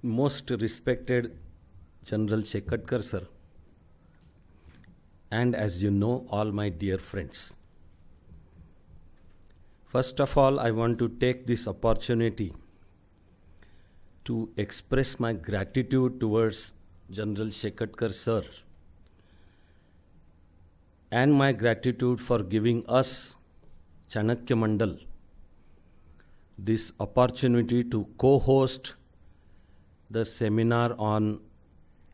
Most respected General Shekatkar Sir, and as you know, all my dear friends. First of all, I want to take this opportunity to express my gratitude towards General Shekatkar Sir and my gratitude for giving us, Chanakya Mandal, this opportunity to co-host the seminar on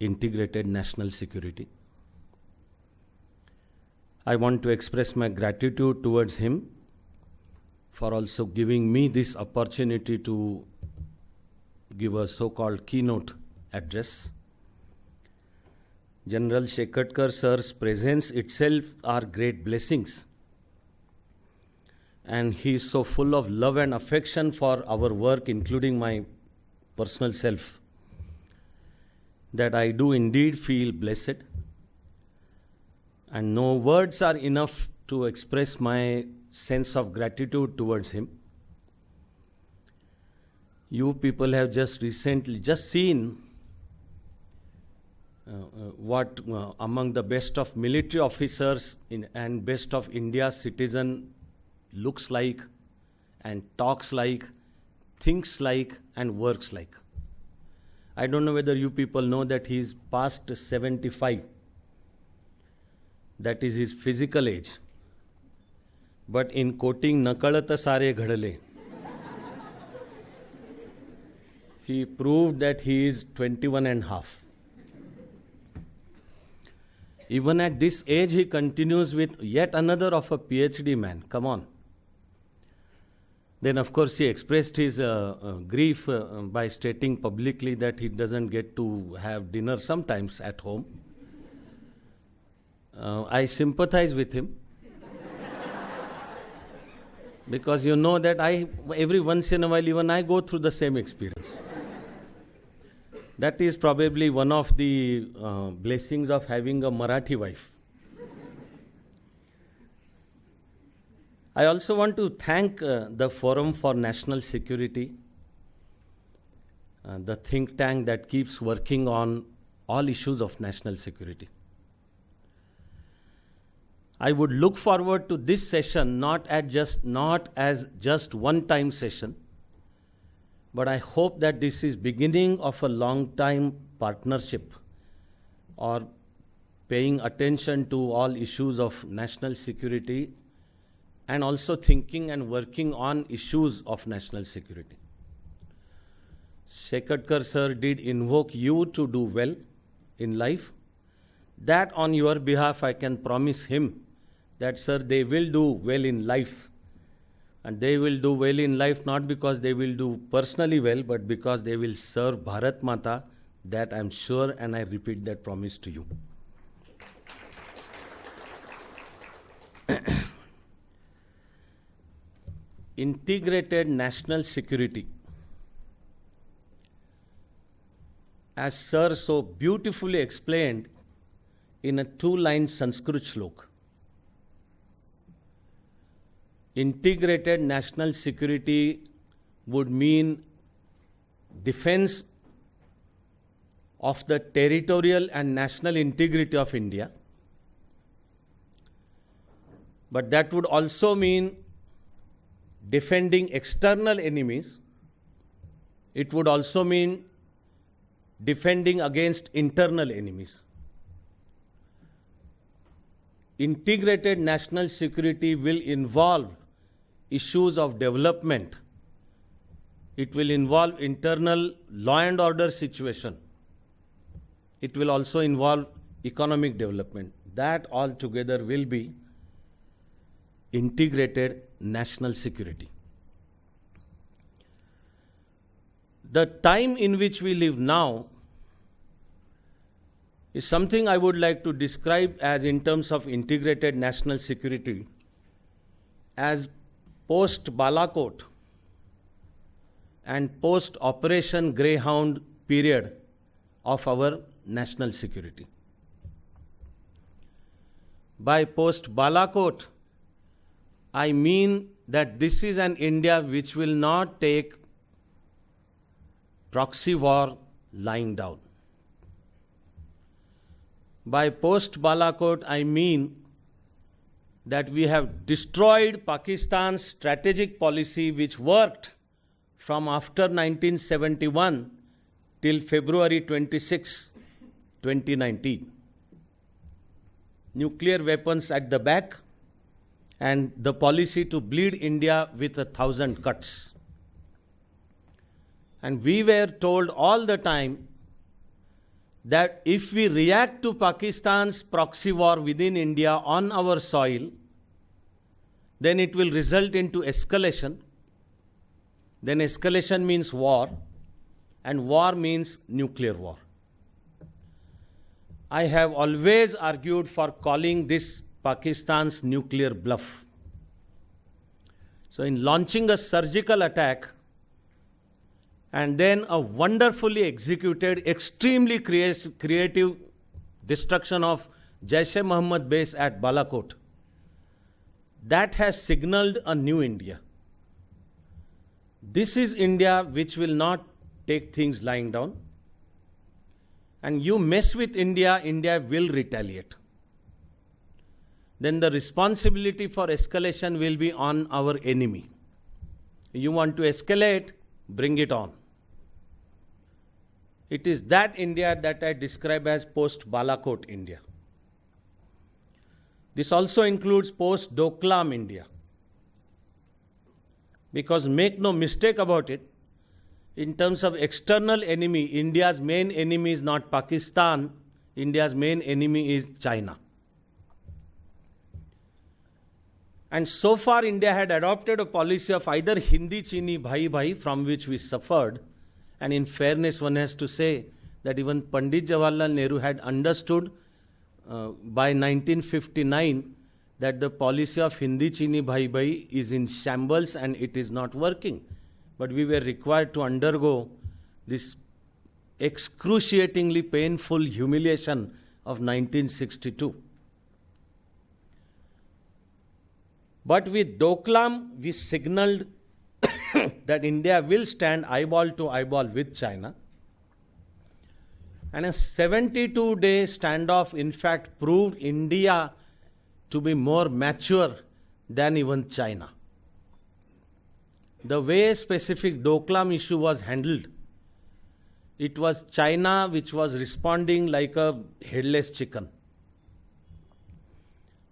integrated national security. I want to express my gratitude towards him for also giving me this opportunity to give a so-called keynote address. General Shekatkar Sir's presence itself are great blessings, and he is so full of love and affection for our work, including my personal self, that I do indeed feel blessed, and no words are enough to express my sense of gratitude towards him. You people have just recently seen what among the best of military officers and best of India's citizen looks like and talks like, thinks like and works like. I don't know whether you people know that he is past 75. That is his physical age. But in quoting Nakalata Sare Ghadale, he proved that he is 21 and a half. Even at this age, he continues with yet another of a PhD man. Come on. Then, of course, he expressed his grief by stating publicly that he doesn't get to have dinner sometimes at home. I sympathize with him. Because you know that every once in a while, even I go through the same experience. That is probably one of the blessings of having a Marathi wife. I also want to thank the Forum for National Security, the think tank that keeps working on all issues of national security. I would look forward to this session not as just one-time session, but I hope that this is beginning of a long-time partnership or paying attention to all issues of national security and also thinking and working on issues of national security. Shekatkar Sir did invoke you to do well in life. That on your behalf I can promise him that, sir, they will do well in life. And they will do well in life not because they will do personally well, but because they will serve Bharat Mata. That I am sure, and I repeat that promise to you. Integrated national security. As Sir so beautifully explained in a 2-line Sanskrit shlok, integrated national security would mean defense of the territorial and national integrity of India. But that would also mean defending external enemies. It would also mean defending against internal enemies. Integrated national security will involve issues of development. It will involve internal law and order situation. It will also involve economic development. That altogether will be integrated national security. The time in which we live now is something I would like to describe as, in terms of integrated national security, as post-Balakot and post-Operation Greyhound period of our national security. By post-Balakot, I mean that this is an India which will not take proxy war lying down. By post-Balakot, I mean that we have destroyed Pakistan's strategic policy which worked from after 1971 till February 26, 2019. Nuclear weapons at the back and the policy to bleed India with 1,000 cuts. And we were told all the time that if we react to Pakistan's proxy war within India on our soil, then it will result into escalation. Then escalation means war, and war means nuclear war. I have always argued for calling this Pakistan's nuclear bluff. So in launching a surgical attack and then a wonderfully executed, extremely creative destruction of Jaish-e-Mohammed base at Balakot, that has signaled a new India. This is India which will not take things lying down. And you mess with India, India will retaliate. Then the responsibility for escalation will be on our enemy. You want to escalate, bring it on. It is that India that I describe as post-Balakot India. This also includes post-Doklam India. Because make no mistake about it, in terms of external enemy, India's main enemy is not Pakistan, India's main enemy is China. And so far India had adopted a policy of either Hindi Chini Bhai Bhai, from which we suffered, and in fairness one has to say that even Pandit Jawaharlal Nehru had understood by 1959 that the policy of Hindi Chini Bhai Bhai is in shambles and it is not working. But we were required to undergo this excruciatingly painful humiliation of 1962. But with Doklam, we signaled that India will stand eyeball to eyeball with China. And a 72-day standoff, in fact, proved India to be more mature than even China. The way specific Doklam issue was handled, it was China which was responding like a headless chicken.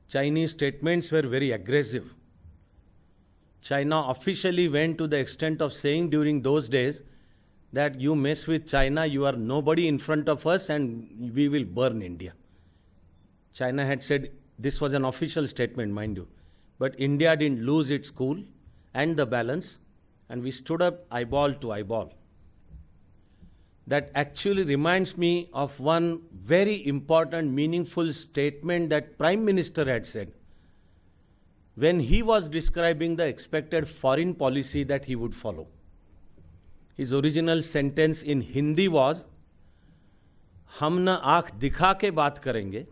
Chinese statements were very aggressive. China officially went to the extent of saying during those days that you mess with China, you are nobody in front of us and we will burn India. China had said, this was an official statement, mind you, but India didn't lose its cool and the balance, and we stood up eyeball to eyeball. That actually reminds me of one very important, meaningful statement that Prime Minister had said when he was describing the expected foreign policy that he would follow. His original sentence in Hindi was, हम न आँख दिखा के बात करेंगे,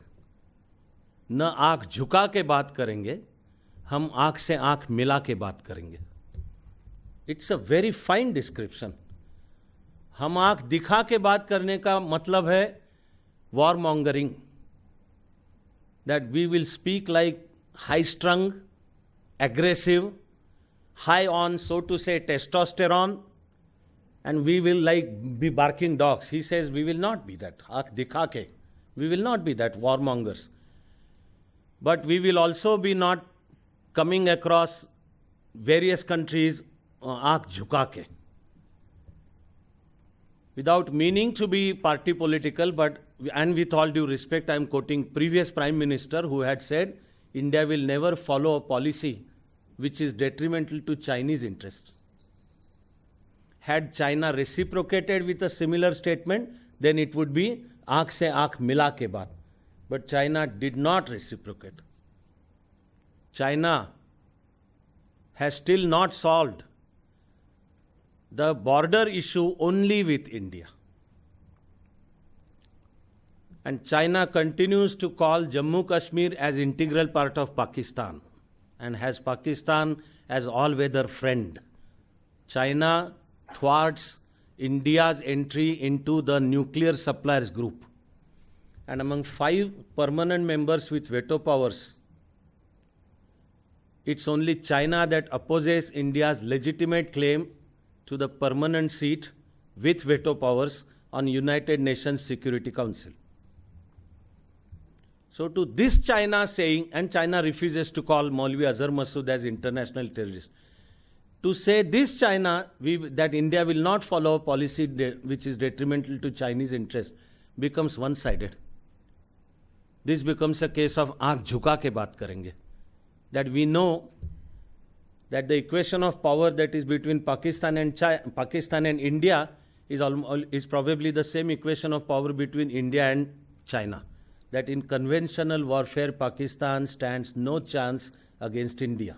न आँख झुका के बात करेंगे, हम आँख से आँख मिला के बात करेंगे. It's a very fine description. हम आँख दिखा के बात करने का मतलब है war mongering. That we will speak like high-strung, aggressive, high on, so to say, testosterone, and we will like be barking dogs. He says we will not be that. Aakh dikha ke. We will not be that warmongers. But we will also be not coming across various countries aakh jhuka ke. Without meaning to be party political, but and with all due respect, I am quoting previous Prime Minister who had said India will never follow a policy which is detrimental to Chinese interests. Had China reciprocated with a similar statement, then it would be आँख से आँख मिला के बात. But China did not reciprocate. China has still not solved the border issue only with India. And China continues to call Jammu Kashmir as integral part of Pakistan and has Pakistan as all-weather friend. China thwarts India's entry into the nuclear suppliers group. And among 5 permanent members with veto powers, it's only China that opposes India's legitimate claim to the permanent seat with veto powers on United Nations Security Council. So to this China saying, and China refuses to call Maulvi Azhar Masood as international terrorist, to say this China, that India will not follow a policy which is detrimental to Chinese interest, becomes one-sided. This becomes a case of aankh jhuka ke baat karenge. That we know that the equation of power that is between Pakistan and India is probably the same equation of power between India and China. That in conventional warfare, Pakistan stands no chance against India.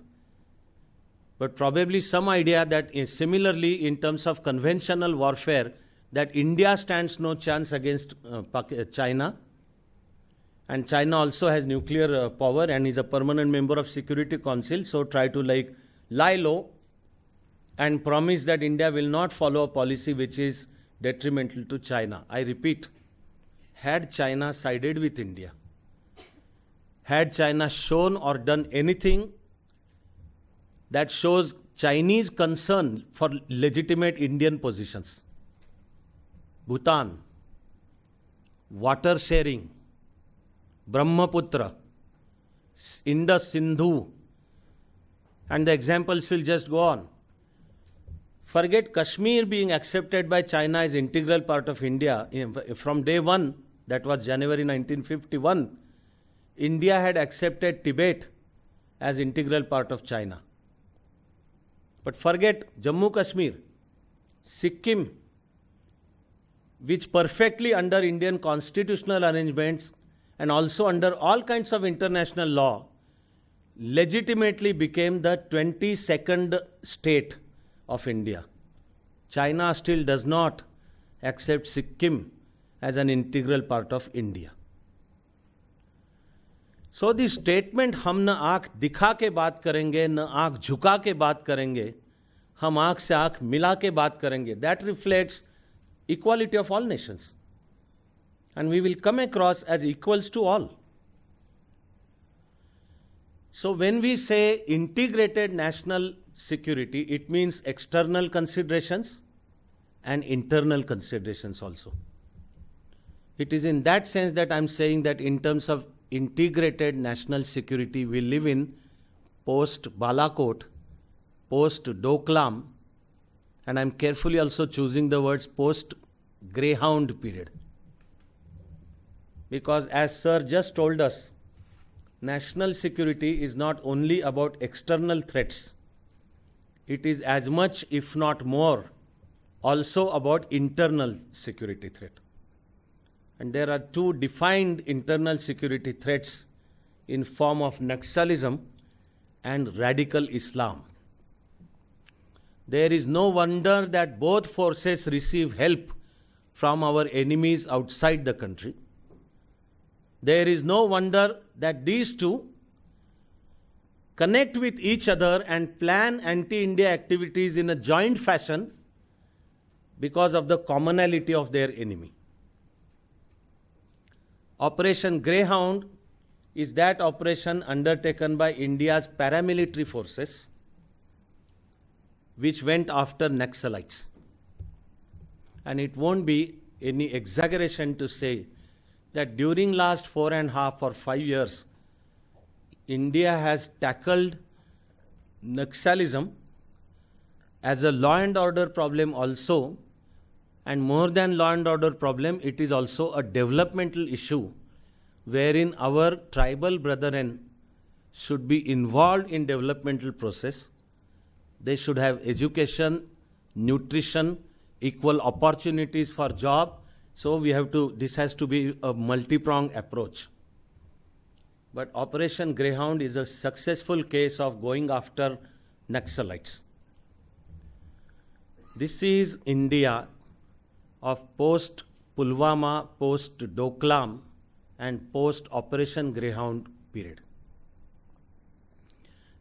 But probably some idea that similarly in terms of conventional warfare, that India stands no chance against China. And China also has nuclear power and is a permanent member of Security Council. So try to lie low and promise that India will not follow a policy which is detrimental to China. I repeat, had China sided with India, had China shown or done anything that shows Chinese concern for legitimate Indian positions, Bhutan, water sharing, Brahmaputra, Indus, Sindhu, and the examples will just go on. Forget Kashmir being accepted by China as integral part of India. From day one, that was January 1951, India had accepted Tibet as integral part of China. But forget Jammu Kashmir, Sikkim, which perfectly under Indian constitutional arrangements and also under all kinds of international law, legitimately became the 22nd state of India. China still does not accept Sikkim as an integral part of India. So the statement हम न आँख दिखा के बात करेंगे न आँख झुका के बात करेंगे, हम आँख से आँख मिला के बात करेंगे, that reflects equality of all nations. And we will come across as equals to all. So when we say integrated national security, it means external considerations and internal considerations also. It is in that sense that I'm saying that in terms of integrated national security, we live in post-Balakot, post-Doklam, and I'm carefully also choosing the words post-Greyhound period. Because as Sir just told us, national security is not only about external threats. It is as much, if not more, also about internal security threat. And there are 2 defined internal security threats in form of Naxalism and radical Islam. There is no wonder that both forces receive help from our enemies outside the country. There is no wonder that these two connect with each other and plan anti-India activities in a joint fashion because of the commonality of their enemy. Operation Greyhound is that operation undertaken by India's paramilitary forces which went after Naxalites. And it won't be any exaggeration to say that during last 4.5 or 5 years, India has tackled Naxalism as a law and order problem also, and more than law and order problem, it is also a developmental issue wherein our tribal brethren should be involved in developmental process. They should have education, nutrition, equal opportunities for job. So this has to be a multi-pronged approach. But Operation Greyhound is a successful case of going after Naxalites. This is India of post-Pulwama, post-Doklam and post-Operation Greyhound period.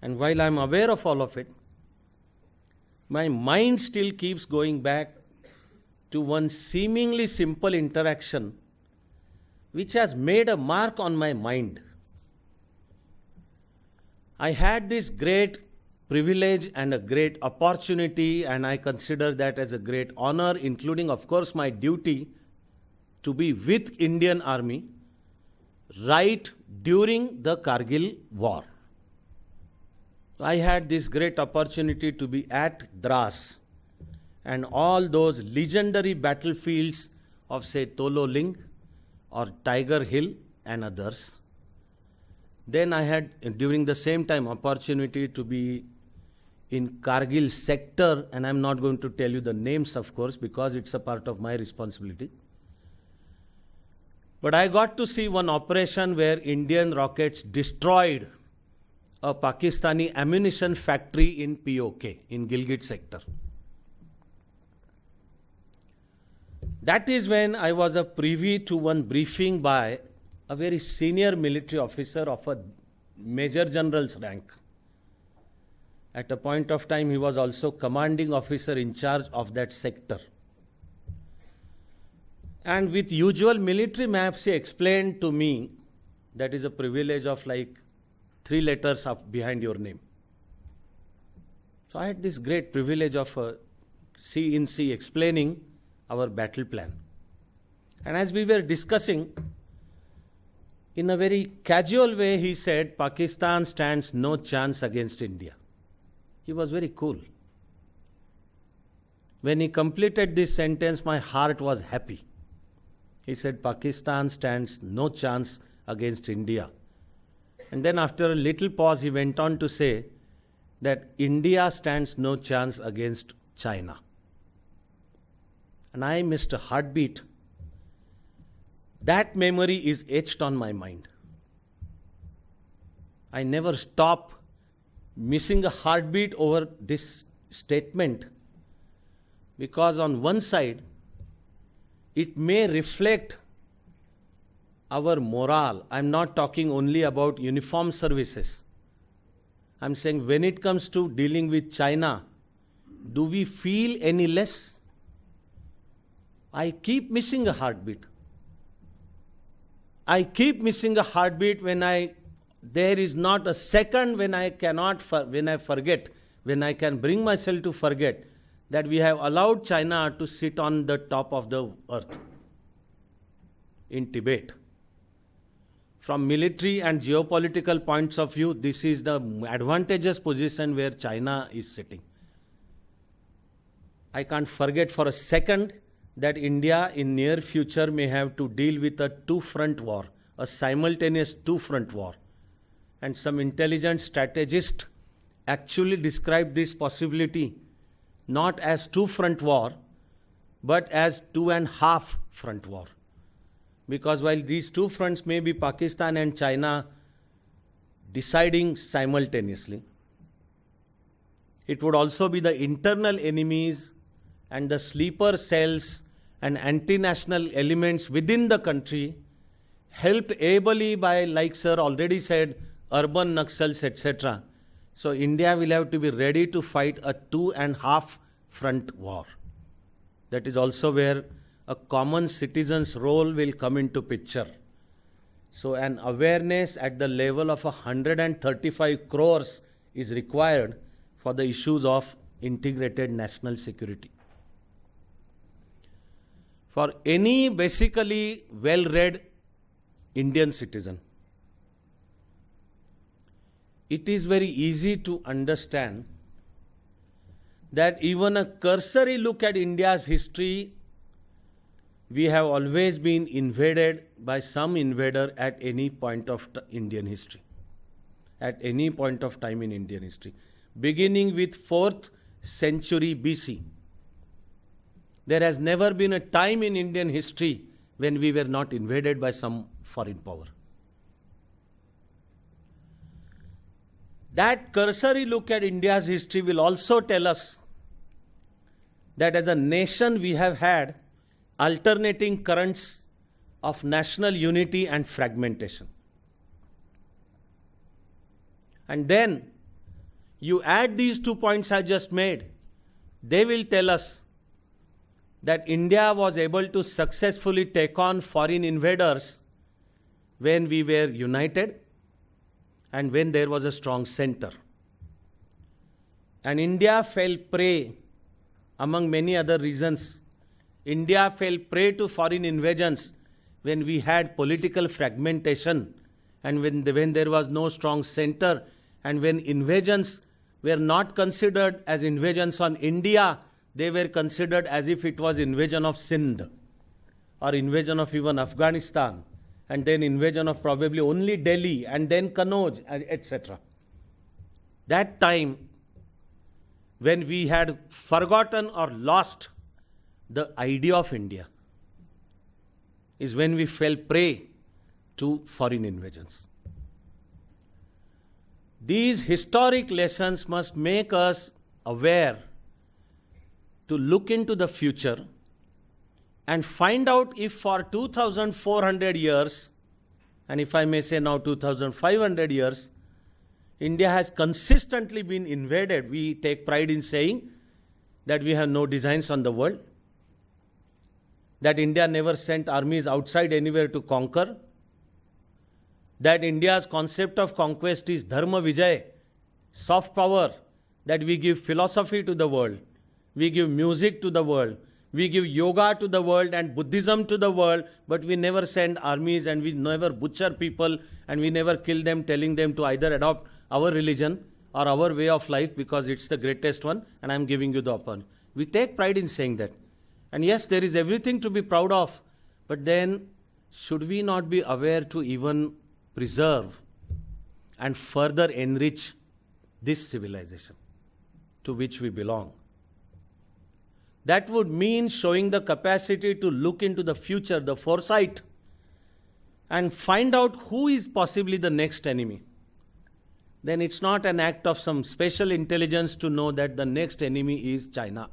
And while I am aware of all of it, my mind still keeps going back to one seemingly simple interaction which has made a mark on my mind. I had this great privilege and a great opportunity, and I consider that as a great honor, including, of course, my duty to be with Indian Army right during the Kargil war. I had this great opportunity to be at Dras and all those legendary battlefields of, say, Tolo Ling or Tiger Hill and others. Then I had, during the same time, opportunity to be in Kargil sector, and I'm not going to tell you the names, of course, because it's a part of my responsibility. But I got to see one operation where Indian rockets destroyed a Pakistani ammunition factory in POK, in Gilgit sector. That is when I was a privy to one briefing by a very senior military officer of a Major General's rank. At a point of time, he was also commanding officer in charge of that sector. And with usual military maps, he explained to me, that is a privilege of like 3 letters up behind your name. So I had this great privilege of C explaining our battle plan. And as we were discussing, in a very casual way, he said, Pakistan stands no chance against India. He was very cool. When he completed this sentence, my heart was happy. He said, Pakistan stands no chance against India. And then after a little pause, he went on to say that India stands no chance against China. And I missed a heartbeat. That memory is etched on my mind. I never stop missing a heartbeat over this statement, because on one side, it may reflect our morale. I'm not talking only about uniform services. I'm saying when it comes to dealing with China, do we feel any less? I keep missing a heartbeat. I keep missing a heartbeat when there is not a second when I forget, when I can bring myself to forget that we have allowed China to sit on the top of the earth in Tibet. From military and geopolitical points of view, this is the advantageous position where China is sitting. I can't forget for a second that India in near future may have to deal with a two-front war, a simultaneous two-front war. And some intelligent strategist actually described this possibility not as two-front war, but as 2.5 front war. Because while these two fronts may be Pakistan and China deciding simultaneously, it would also be the internal enemies and the sleeper cells and anti-national elements within the country, helped ably by, like sir already said, urban Naxals, etc. So India will have to be ready to fight a 2.5 front war. That is also where a common citizen's role will come into picture. So an awareness at the level of 135 crores is required for the issues of integrated national security. For any basically well-read Indian citizen, it is very easy to understand that even a cursory look at India's history, we have always been invaded by some invader at any point of Indian history, at any point of time in Indian history, beginning with 4th century BC. There has never been a time in Indian history when we were not invaded by some foreign power. That cursory look at India's history will also tell us that as a nation we have had alternating currents of national unity and fragmentation. And then you add these 2 points I just made, they will tell us that India was able to successfully take on foreign invaders when we were united and when there was a strong center. And India fell prey, among many other reasons, India fell prey to foreign invasions when we had political fragmentation and when there was no strong center, and when invasions were not considered as invasions on India, they were considered as if it was invasion of Sindh or invasion of even Afghanistan, and then invasion of probably only Delhi and then Kannauj, etc. That time, when we had forgotten or lost the idea of India, is when we fell prey to foreign invasions. These historic lessons must make us aware to look into the future and find out if for 2,400 years, and if I may say now 2,500 years, India has consistently been invaded. We take pride in saying that we have no designs on the world, that India never sent armies outside anywhere to conquer, that India's concept of conquest is Dharma Vijay, soft power, that we give philosophy to the world, we give music to the world, we give yoga to the world and Buddhism to the world, but we never send armies and we never butcher people and we never kill them, telling them to either adopt our religion or our way of life because it's the greatest one and I'm giving you the opportunity. We take pride in saying that. And yes, there is everything to be proud of, but then should we not be aware to even preserve and further enrich this civilization to which we belong? That would mean showing the capacity to look into the future, the foresight, and find out who is possibly the next enemy. Then it's not an act of some special intelligence to know that the next enemy is China.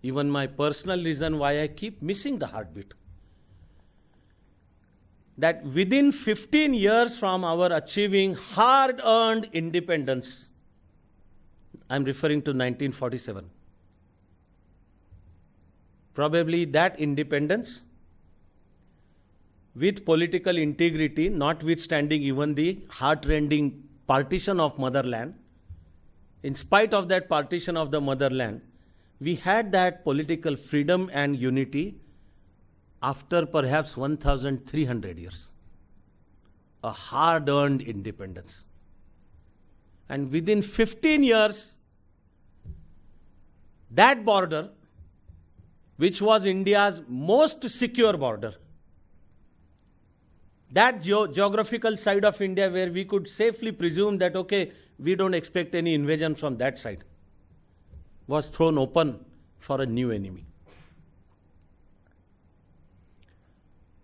Even my personal reason why I keep missing the heartbeat, that within 15 years from our achieving hard-earned independence, I'm referring to 1947, probably that independence, with political integrity, notwithstanding even the heart-rending partition of motherland, in spite of that partition of the motherland, we had that political freedom and unity after perhaps 1,300 years. A hard-earned independence. And within 15 years, that border, which was India's most secure border, that geographical side of India where we could safely presume that, okay, we don't expect any invasion from that side, was thrown open for a new enemy.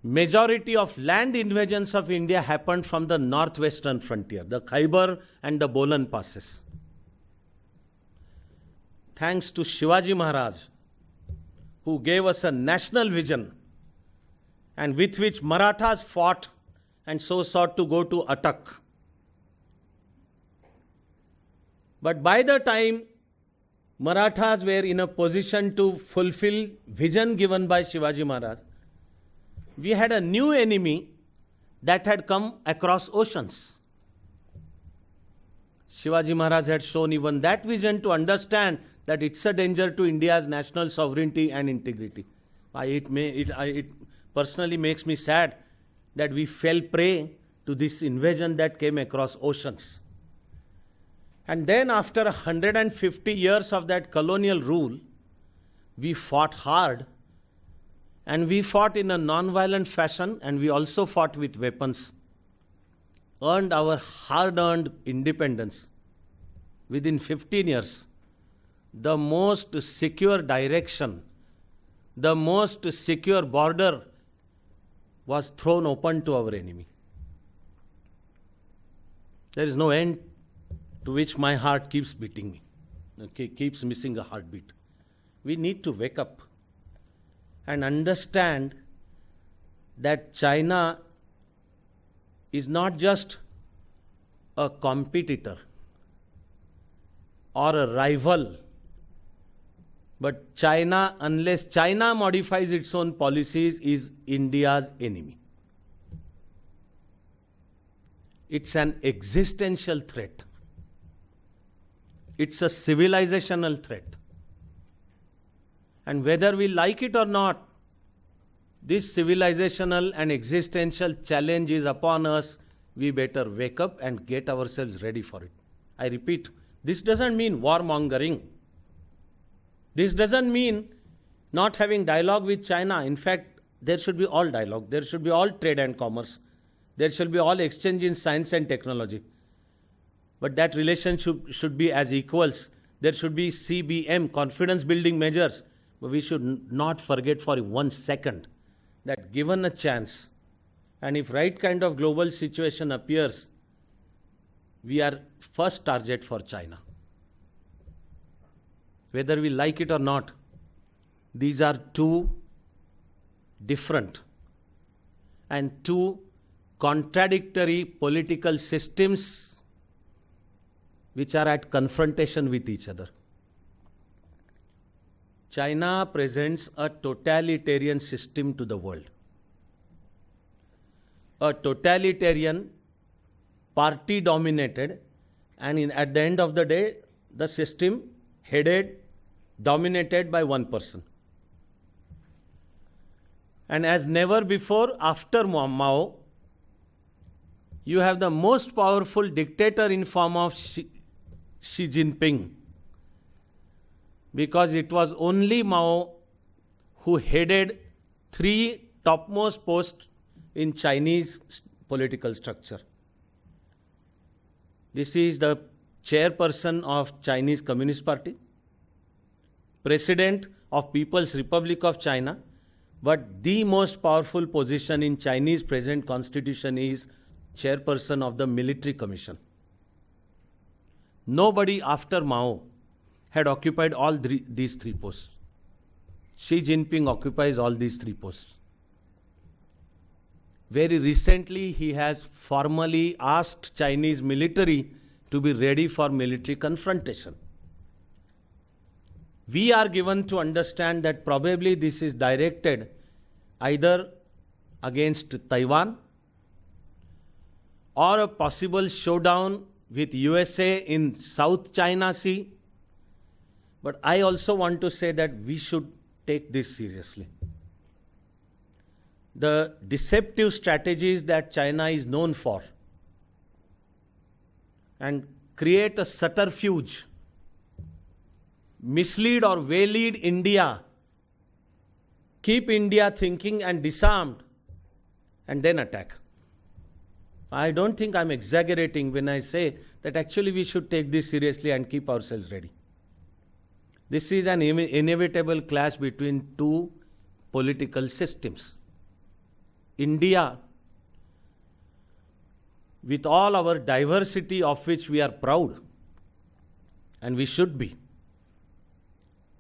Majority of land invasions of India happened from the northwestern frontier, the Khyber and the Bolan passes. Thanks to Shivaji Maharaj, who gave us a national vision and with which Marathas fought and so sought to go to Attak. But by the time Marathas were in a position to fulfill vision given by Shivaji Maharaj, we had a new enemy that had come across oceans. Shivaji Maharaj had shown even that vision to understand that it's a danger to India's national sovereignty and integrity. It personally makes me sad that we fell prey to this invasion that came across oceans. And then after 150 years of that colonial rule, we fought hard, and we fought in a non-violent fashion, and we also fought with weapons, earned our hard-earned independence. Within 15 years, the most secure direction, the most secure border was thrown open to our enemy. There is no end to which my heart keeps beating me, okay, keeps missing a heartbeat. We need to wake up and understand that China is not just a competitor or a rival But China, unless China modifies its own policies, is India's enemy. It's an existential threat. It's a civilizational threat. And whether we like it or not, this civilizational and existential challenge is upon us. We better wake up and get ourselves ready for it. I repeat, this doesn't mean warmongering. This doesn't mean not having dialogue with China. In fact, there should be all dialogue. There should be all trade and commerce. There should be all exchange in science and technology. But that relationship should be as equals. There should be CBM, confidence building measures. But we should not forget for 1 second that given a chance, and if right kind of global situation appears, we are first target for China. Whether we like it or not, these are two different and two contradictory political systems which are at confrontation with each other. China presents a totalitarian system to the world. A totalitarian, party-dominated, and at the end of the day, the system headed, dominated by one person. And as never before, after Mao, you have the most powerful dictator in form of Xi Jinping. Because it was only Mao who headed 3 topmost posts in Chinese political structure. This is the chairperson of Chinese Communist Party, president of People's Republic of China, but the most powerful position in Chinese present constitution is chairperson of the Military Commission. Nobody after Mao had occupied all these 3 posts. Xi Jinping occupies all these 3 posts. Very recently, he has formally asked Chinese military to be ready for military confrontation. We are given to understand that probably this is directed either against Taiwan or a possible showdown with USA in South China Sea. But I also want to say that we should take this seriously. The deceptive strategies that China is known for and create a subterfuge, mislead or waylead India, keep India thinking and disarmed, and then attack. I don't think I'm exaggerating when I say that actually we should take this seriously and keep ourselves ready. This is an inevitable clash between 2 political systems. India, with all our diversity of which we are proud, and we should be,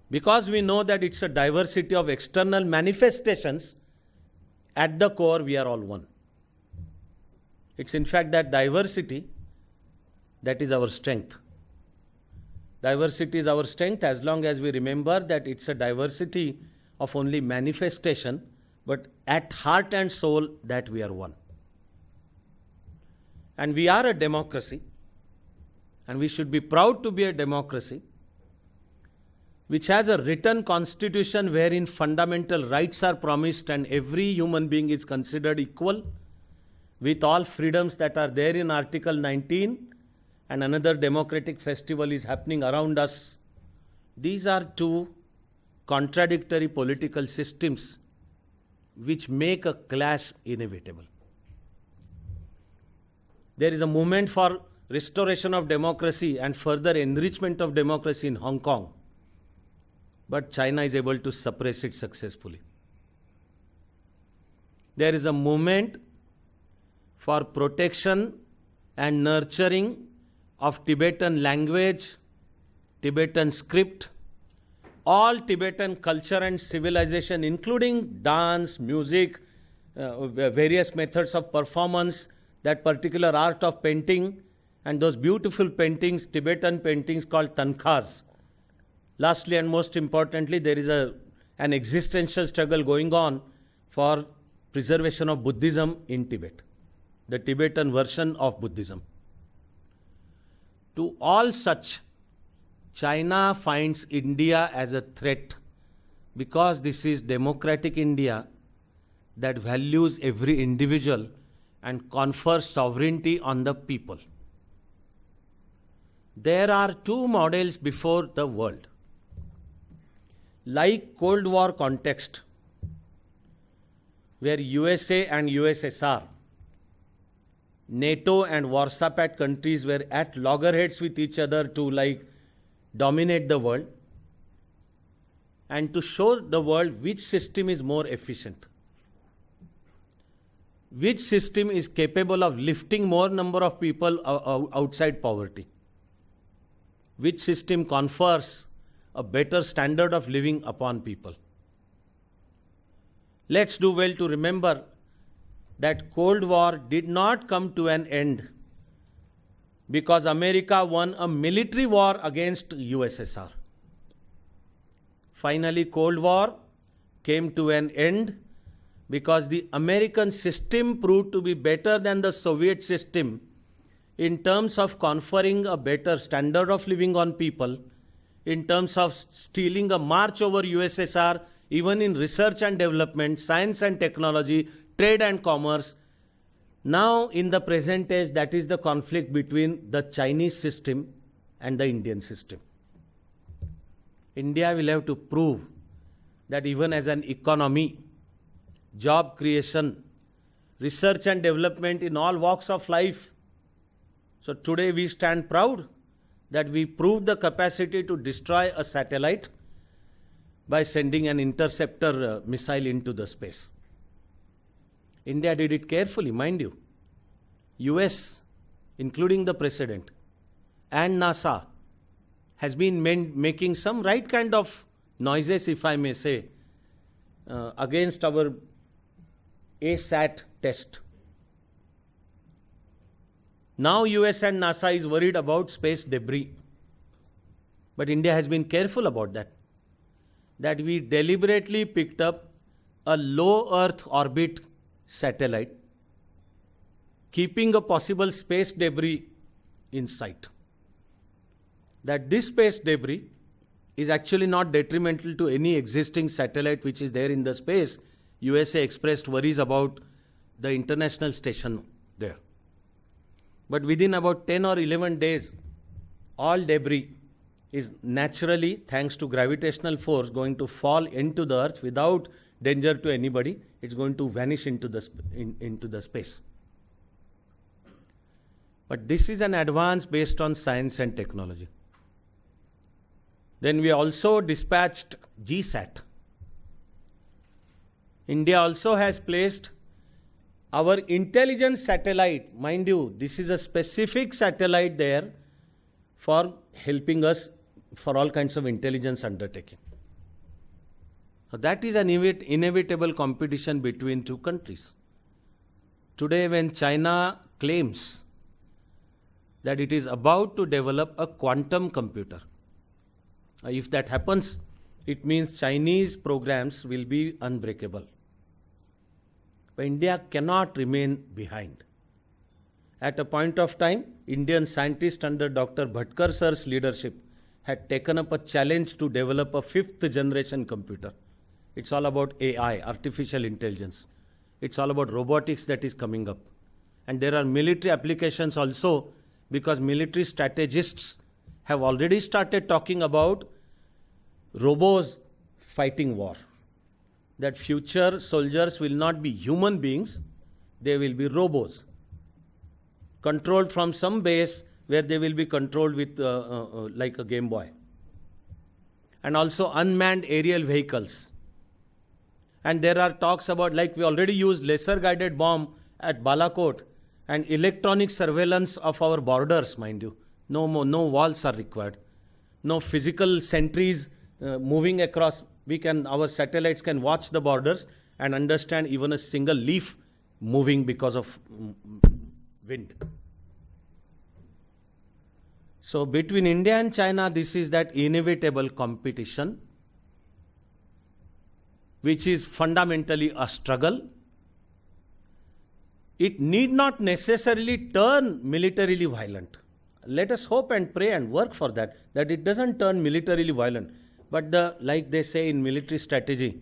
because we know that it's a diversity of external manifestations, at the core we are all one. It's in fact that diversity that is our strength. Diversity is our strength as long as we remember that it's a diversity of only manifestation, but at heart and soul that we are one. And we are a democracy, and we should be proud to be a democracy which has a written constitution wherein fundamental rights are promised and every human being is considered equal with all freedoms that are there in Article 19, and another democratic festival is happening around us. These are 2 contradictory political systems which make a clash inevitable. There is a movement for restoration of democracy and further enrichment of democracy in Hong Kong, but China is able to suppress it successfully. There is a movement for protection and nurturing of Tibetan language, Tibetan script, all Tibetan culture and civilization, including dance, music, various methods of performance, that particular art of painting, and those beautiful paintings, Tibetan paintings called tankhas, Lastly and most importantly, there is an existential struggle going on for preservation of Buddhism in Tibet, the Tibetan version of Buddhism. To all such, China finds India as a threat because this is democratic India that values every individual and confers sovereignty on the people. There are two models before the world. Like Cold War context, where USA and USSR, NATO and Warsaw Pact countries were at loggerheads with each other to dominate the world and to show the world which system is more efficient, which system is capable of lifting more number of people outside poverty, which system confers a better standard of living upon people. Let's do well to remember that Cold War did not come to an end because America won a military war against USSR. Finally, Cold War came to an end because the American system proved to be better than the Soviet system in terms of conferring a better standard of living on people, in terms of stealing a march over USSR, even in research and development, science and technology, trade and commerce. Now, in the present age, that is the conflict between the Chinese system and the Indian system. India will have to prove that even as an economy, job creation, research and development in all walks of life. So today we stand proud that we proved the capacity to destroy a satellite by sending an interceptor missile into the space. India did it carefully, mind you. US, including the President, and NASA has been making some right kind of noises, if I may say, against our ASAT test. Now US and NASA is worried about space debris. But India has been careful about that we deliberately picked up a low Earth orbit satellite, keeping a possible space debris in sight. That this space debris is actually not detrimental to any existing satellite which is there in the space. USA expressed worries about the international station there. But within about 10 or 11 days, all debris is naturally, thanks to gravitational force, going to fall into the Earth without danger to anybody. It's going to vanish into the space. But this is an advance based on science and technology. Then we also dispatched GSAT. India also has placed our intelligence satellite. Mind you, this is a specific satellite there for helping us for all kinds of intelligence undertaking. So that is an inevitable competition between two countries. Today, when China claims that it is about to develop a quantum computer, if that happens, it means Chinese programs will be unbreakable. But India cannot remain behind. At a point of time, Indian scientists under Dr. Bhatkar Sir's leadership had taken up a challenge to develop a 5th generation computer. It's all about AI, artificial intelligence. It's all about robotics that is coming up. And there are military applications also, because military strategists have already started talking about robots fighting war. That future soldiers will not be human beings, they will be robots, controlled from some base where they will be controlled with like a Game Boy. And also unmanned aerial vehicles. And there are talks about, like we already used laser guided bomb at Balakot, and electronic surveillance of our borders, mind you. No walls are required. No physical sentries moving across. Our satellites can watch the borders and understand even a single leaf moving because of wind. So between India and China, this is that inevitable competition, which is fundamentally a struggle. It need not necessarily turn militarily violent. Let us hope and pray and work for that it doesn't turn militarily violent. But like they say in military strategy,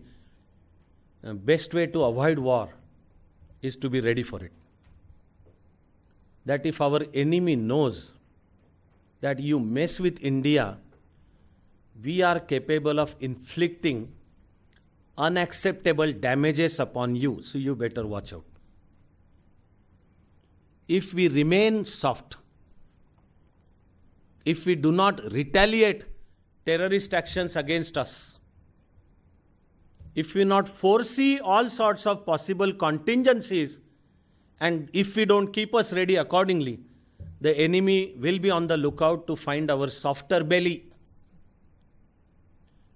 best way to avoid war is to be ready for it. That if our enemy knows that you mess with India, we are capable of inflicting unacceptable damages upon you, so you better watch out. If we remain soft, if we do not retaliate terrorist actions against us, if we not foresee all sorts of possible contingencies, and if we don't keep us ready accordingly, the enemy will be on the lookout to find our softer belly.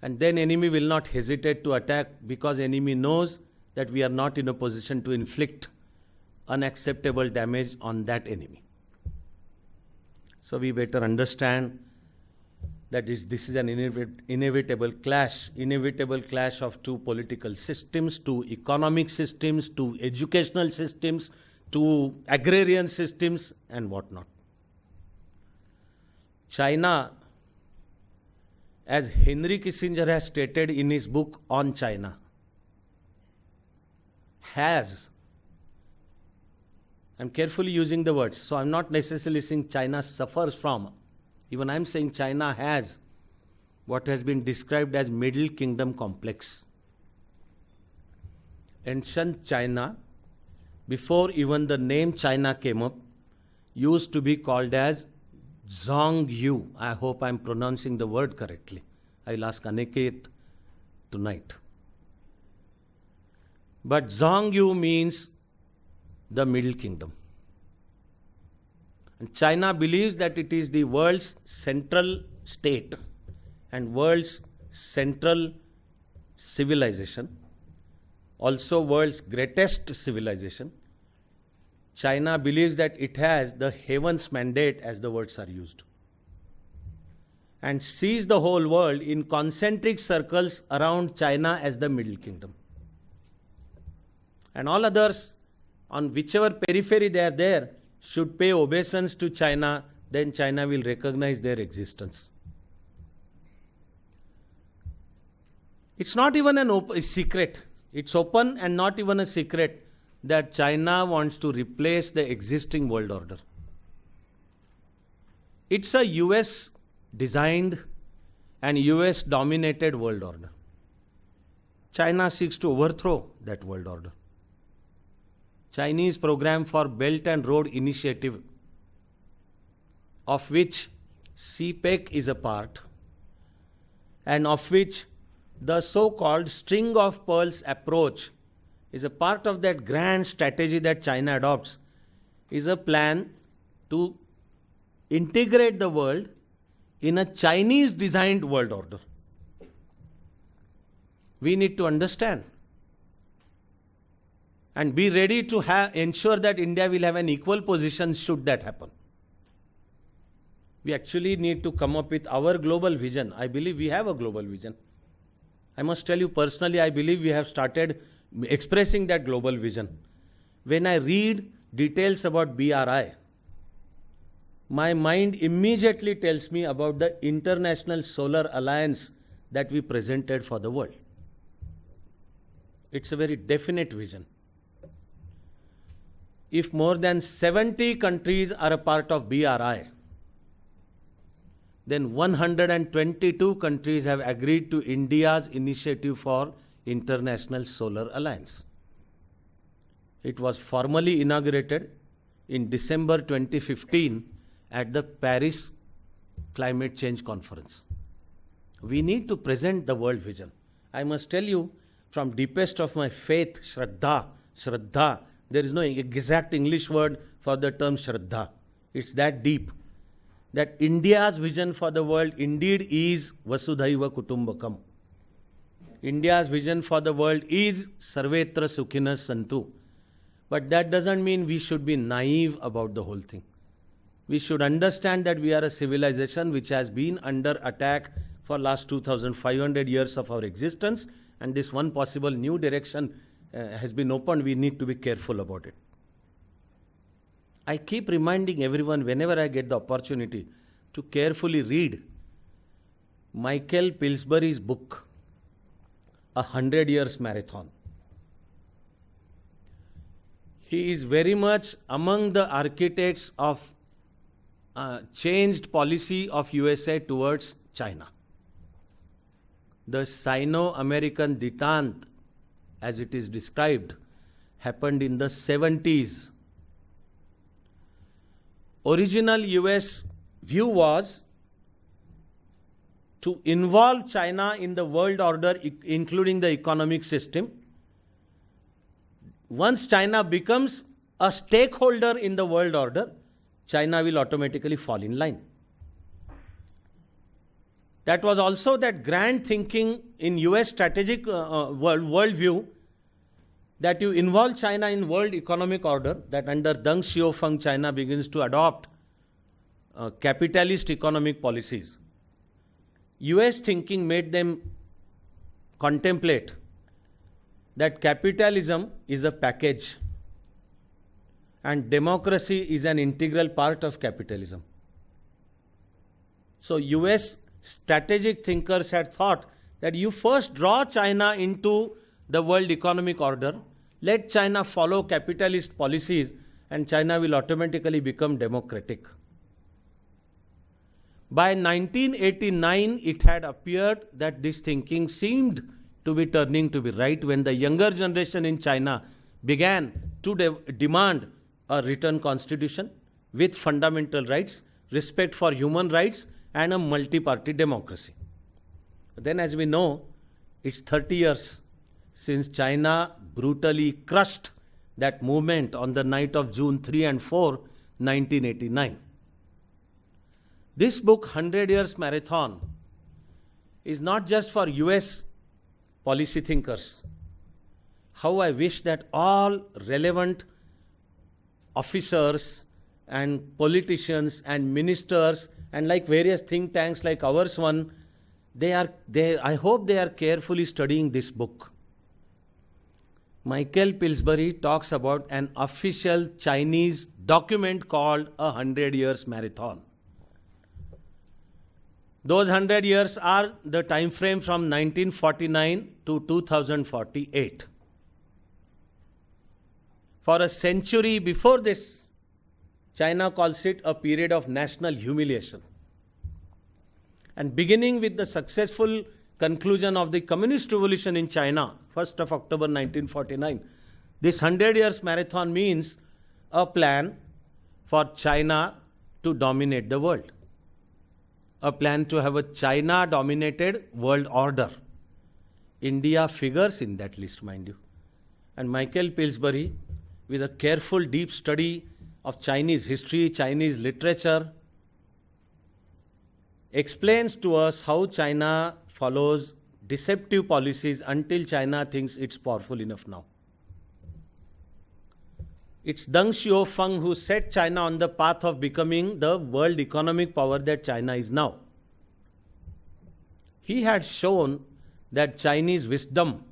And then enemy will not hesitate to attack, because enemy knows that we are not in a position to inflict unacceptable damage on that enemy. So we better understand that this is an inevitable clash of two political systems, two economic systems, two educational systems, two agrarian systems, and whatnot. China, as Henry Kissinger has stated in his book on China, has, I'm carefully using the words, so I'm not necessarily saying China suffers from, even I'm saying China has what has been described as Middle Kingdom complex. Ancient China, before even the name China came up, used to be called as Zhongyu. I hope I'm pronouncing the word correctly. I'll ask Aniket tonight. But Zhongyu means the Middle Kingdom. And China believes that it is the world's central state and world's central civilization, also world's greatest civilization. China believes that it has the heaven's mandate, as the words are used, and sees the whole world in concentric circles around China as the Middle Kingdom. And all others, on whichever periphery they are there, should pay obeisance to China, then China will recognize their existence. It's not even a secret. It's open and not even a secret that China wants to replace the existing world order. It's a US designed and US dominated world order. China seeks to overthrow that world order. Chinese program for Belt and Road Initiative, of which CPEC is a part, and of which the so-called string of pearls approach is a part of that grand strategy that China adopts, is a plan to integrate the world in a Chinese designed world order. We need to understand and be ready to ensure that India will have an equal position should that happen. We actually need to come up with our global vision. I believe we have a global vision. I must tell you personally, I believe we have started expressing that global vision. When I read details about BRI, my mind immediately tells me about the International Solar Alliance that we presented for the world. It's a very definite vision. If more than 70 countries are a part of BRI, then 122 countries have agreed to India's initiative for International Solar Alliance. It was formally inaugurated in December 2015 at the Paris Climate Change Conference. We need to present the world vision. I must tell you, from deepest of my faith, Shraddha, there is no exact English word for the term Shraddha. It's that deep, that India's vision for the world indeed is Vasudhaiva Kutumbakam. India's vision for the world is Sarvetra Sukhinas Santu. But that doesn't mean we should be naive about the whole thing. We should understand that we are a civilization which has been under attack for last 2,500 years of our existence, and this one possible new direction has been opened. We need to be careful about it. I keep reminding everyone whenever I get the opportunity to carefully read Michael Pillsbury's book, 100 Years Marathon. He is very much among the architects of changed policy of USA towards China. The Sino-American detente, as it is described, happened in the 70s. Original US view was to involve China in the world order, including the economic system. Once China becomes a stakeholder in the world order, China will automatically fall in line. That was also that grand thinking in US strategic worldview, that you involve China in world economic order, that under Deng Xiaoping China begins to adopt capitalist economic policies. US thinking made them contemplate that capitalism is a package and democracy is an integral part of capitalism. So US strategic thinkers had thought that you first draw China into the world economic order, let China follow capitalist policies, and China will automatically become democratic. By 1989, it had appeared that this thinking seemed to be turning to be right when the younger generation in China began to demand a written constitution with fundamental rights, respect for human rights, and a multi-party democracy. Then, as we know, it's 30 years since China brutally crushed that movement on the night of June 3 and 4, 1989. This book, 100 Years Marathon, is not just for US policy thinkers. How I wish that all relevant officers and politicians and ministers and like various think tanks like ours one, I hope they are carefully studying this book. Michael Pillsbury talks about an official Chinese document called 100 Years Marathon. Those 100 years are the time frame from 1949 to 2048. For a century before this, China calls it a period of national humiliation. And beginning with the successful conclusion of the Communist Revolution in China, 1st of October 1949, this 100 years marathon means a plan for China to dominate the world. A plan to have a China-dominated world order. India figures in that list, mind you. And Michael Pillsbury, with a careful, deep study of Chinese history, Chinese literature, explains to us how China follows deceptive policies until China thinks it's powerful enough now. It's Deng Xiaoping who set China on the path of becoming the world economic power that China is now. He had shown that Chinese wisdom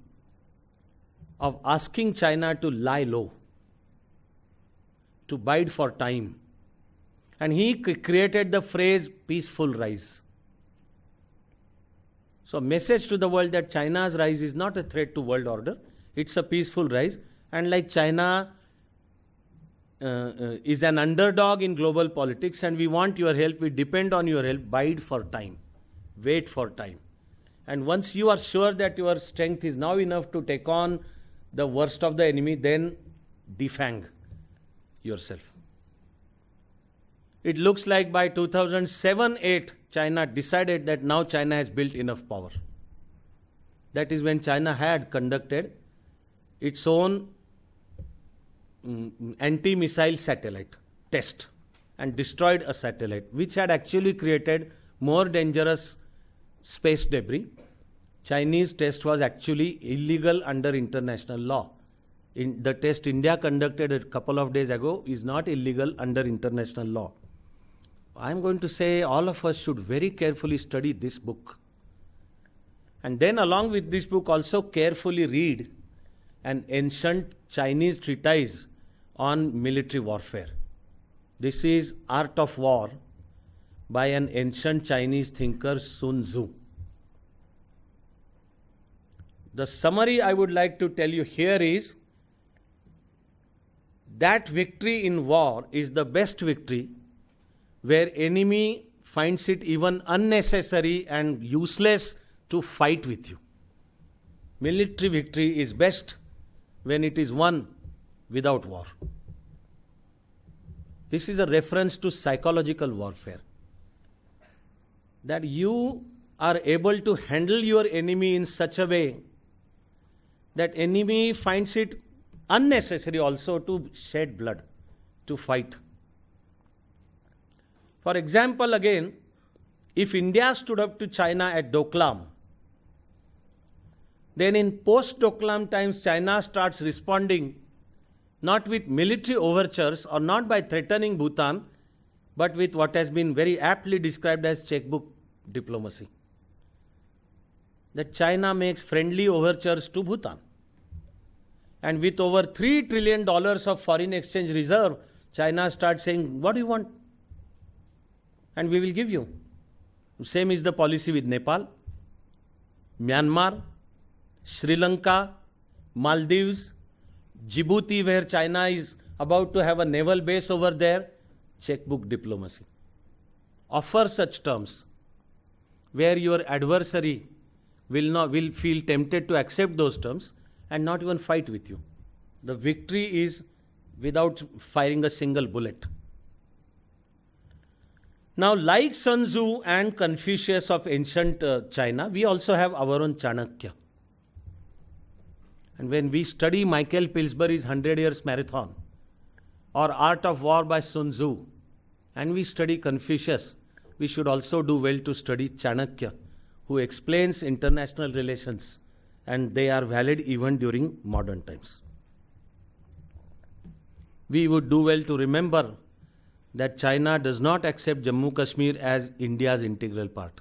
of asking China to lie low, to bide for time. And he created the phrase peaceful rise. So message to the world that China's rise is not a threat to world order, it's a peaceful rise. And like China is an underdog in global politics and we want your help, we depend on your help, bide for time, wait for time. And once you are sure that your strength is now enough to take on the worst of the enemy, then defang yourself. It looks like by 2007-8, China decided that now China has built enough power. That is when China had conducted its own anti-missile satellite test and destroyed a satellite which had actually created more dangerous space debris. Chinese test was actually illegal under international law. The test India conducted a couple of days ago is not illegal under international law. I'm going to say all of us should very carefully study this book. And then along with this book also carefully read an ancient Chinese treatise on military warfare. This is Art of War by an ancient Chinese thinker, Sun Tzu. The summary I would like to tell you here is that victory in war is the best victory where enemy finds it even unnecessary and useless to fight with you. Military victory is best when it is won without war. This is a reference to psychological warfare. That you are able to handle your enemy in such a way that enemy finds it unnecessary also to shed blood, to fight. For example, again, if India stood up to China at Doklam, then in post-Doklam times, China starts responding not with military overtures or not by threatening Bhutan, but with what has been very aptly described as checkbook diplomacy. That China makes friendly overtures to Bhutan. And with over $3 trillion of foreign exchange reserve, China starts saying, what do you want? And we will give you. Same is the policy with Nepal, Myanmar, Sri Lanka, Maldives, Djibouti, where China is about to have a naval base over there. Checkbook diplomacy. Offer such terms where your adversary will feel tempted to accept those terms and not even fight with you. The victory is without firing a single bullet. Now, like Sun Tzu and Confucius of ancient China, we also have our own Chanakya. And when we study Michael Pillsbury's 100 Years Marathon or Art of War by Sun Tzu, and we study Confucius, we should also do well to study Chanakya, who explains international relations, and they are valid even during modern times. We would do well to remember that China does not accept Jammu Kashmir as India's integral part.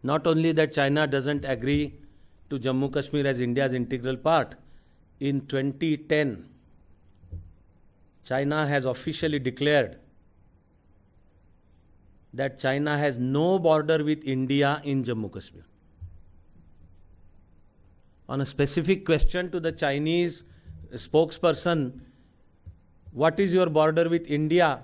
Not only that China doesn't agree to Jammu Kashmir as India's integral part, in 2010, China has officially declared that China has no border with India in Jammu Kashmir. On a specific question to the Chinese spokesperson, what is your border with India?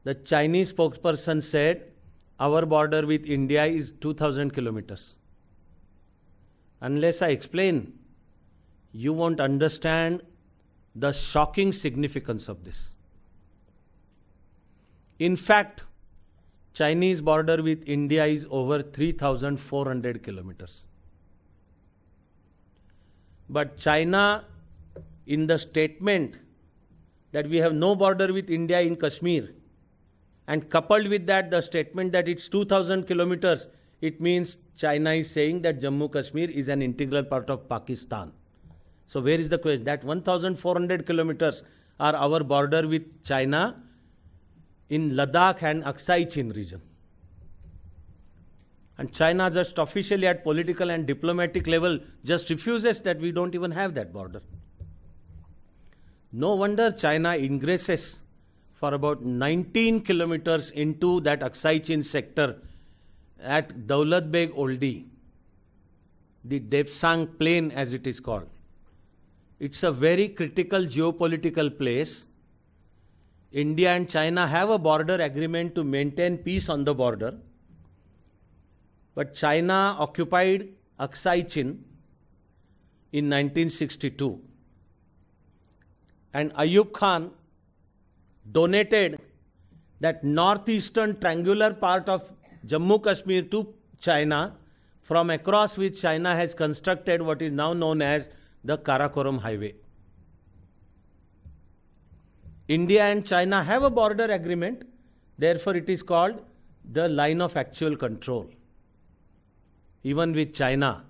The Chinese spokesperson said, our border with India is 2,000 kilometers. Unless I explain, you won't understand the shocking significance of this. In fact, Chinese border with India is over 3,400 kilometers. But China, in the statement that we have no border with India in Kashmir, and coupled with that the statement that it's 2,000 kilometers, it means China is saying that Jammu Kashmir is an integral part of Pakistan. So where is the question? That 1,400 kilometers are our border with China in Ladakh and Aksai Chin region. And China just officially at political and diplomatic level just refuses that we don't even have that border. No wonder China ingresses for about 19 kilometers into that Aksai Chin sector at Daulat Beg Oldi, the Depsang Plain as it is called. It's a very critical geopolitical place. India and China have a border agreement to maintain peace on the border. But China occupied Aksai Chin in 1962. And Ayub Khan donated that northeastern triangular part of Jammu Kashmir to China, from across which China has constructed what is now known as the Karakoram Highway. India and China have a border agreement, therefore it is called the line of actual control. Even with China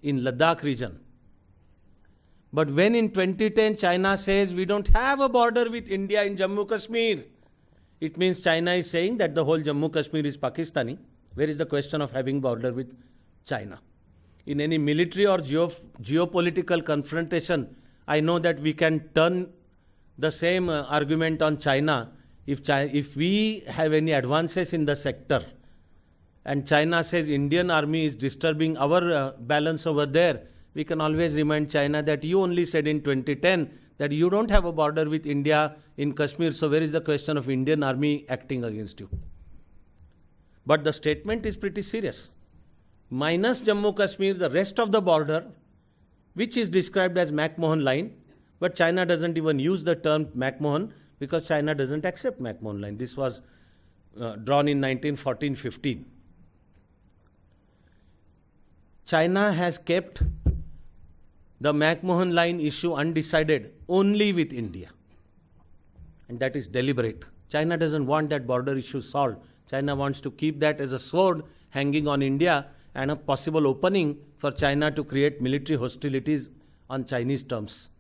in Ladakh region. But when in 2010 China says we don't have a border with India in Jammu Kashmir, It means China is saying that the whole Jammu Kashmir is Pakistani. Where is the question of having border with China? In any military or geopolitical confrontation, I know that we can turn the same argument on China. If we have any advances in the sector and China says Indian army is disturbing our balance over there, we can always remind China that you only said in 2010 that you don't have a border with India in Kashmir, so where is the question of Indian army acting against you? But the statement is pretty serious. Minus Jammu Kashmir, the rest of the border, which is described as McMahon line, but China doesn't even use the term McMahon because China doesn't accept McMahon line. This was drawn in 1914-15. China has kept the McMahon line issue undecided only with India. And that is deliberate. China doesn't want that border issue solved. China wants to keep that as a sword hanging on India and a possible opening for China to create military hostilities on Chinese terms.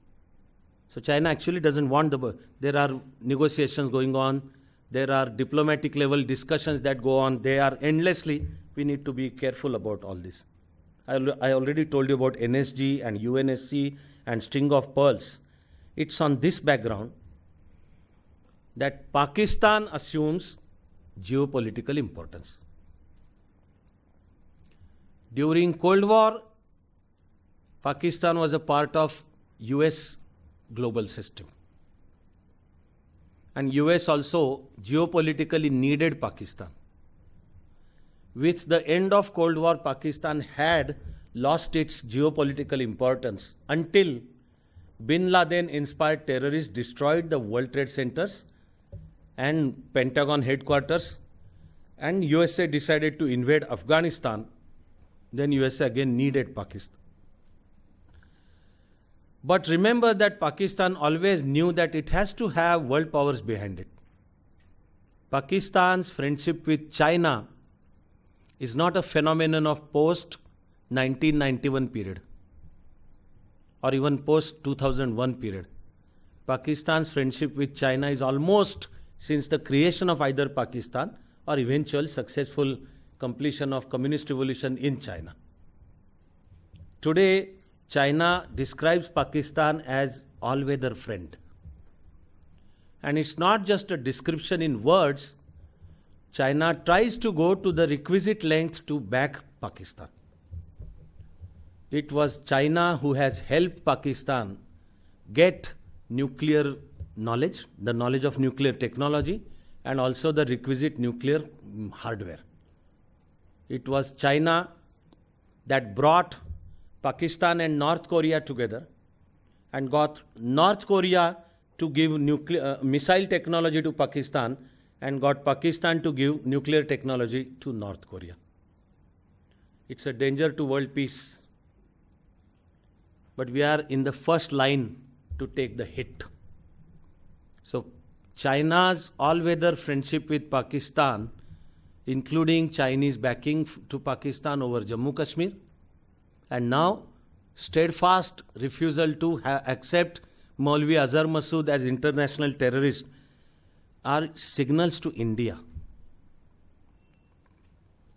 So China actually doesn't want there are negotiations going on, there are diplomatic level discussions that go on, they are endlessly. We need to be careful about all this. I already told you about NSG and UNSC and string of pearls. It's on this background that Pakistan assumes geopolitical importance. During Cold War, Pakistan was a part of US global system. And US also geopolitically needed Pakistan. With the end of Cold War, Pakistan had lost its geopolitical importance until Bin Laden-inspired terrorists destroyed the World Trade Centers and Pentagon headquarters, and USA decided to invade Afghanistan. Then USA again needed Pakistan. But remember that Pakistan always knew that it has to have world powers behind it. Pakistan's friendship with China is not a phenomenon of post-1991 period or even post-2001 period. Pakistan's friendship with China is almost since the creation of either Pakistan or eventual successful completion of communist revolution in China. Today, China describes Pakistan as all-weather friend. And it's not just a description in words. China tries to go to the requisite length to back Pakistan. It was China who has helped Pakistan get nuclear knowledge, the knowledge of nuclear technology, and also the requisite nuclear hardware. It was China that brought Pakistan and North Korea together and got North Korea to give missile technology to Pakistan and got Pakistan to give nuclear technology to North Korea. It's a danger to world peace. But we are in the first line to take the hit. So China's all-weather friendship with Pakistan, including Chinese backing to Pakistan over Jammu Kashmir, and now steadfast refusal to accept Maulvi Azhar Masood as international terrorist, are signals to India.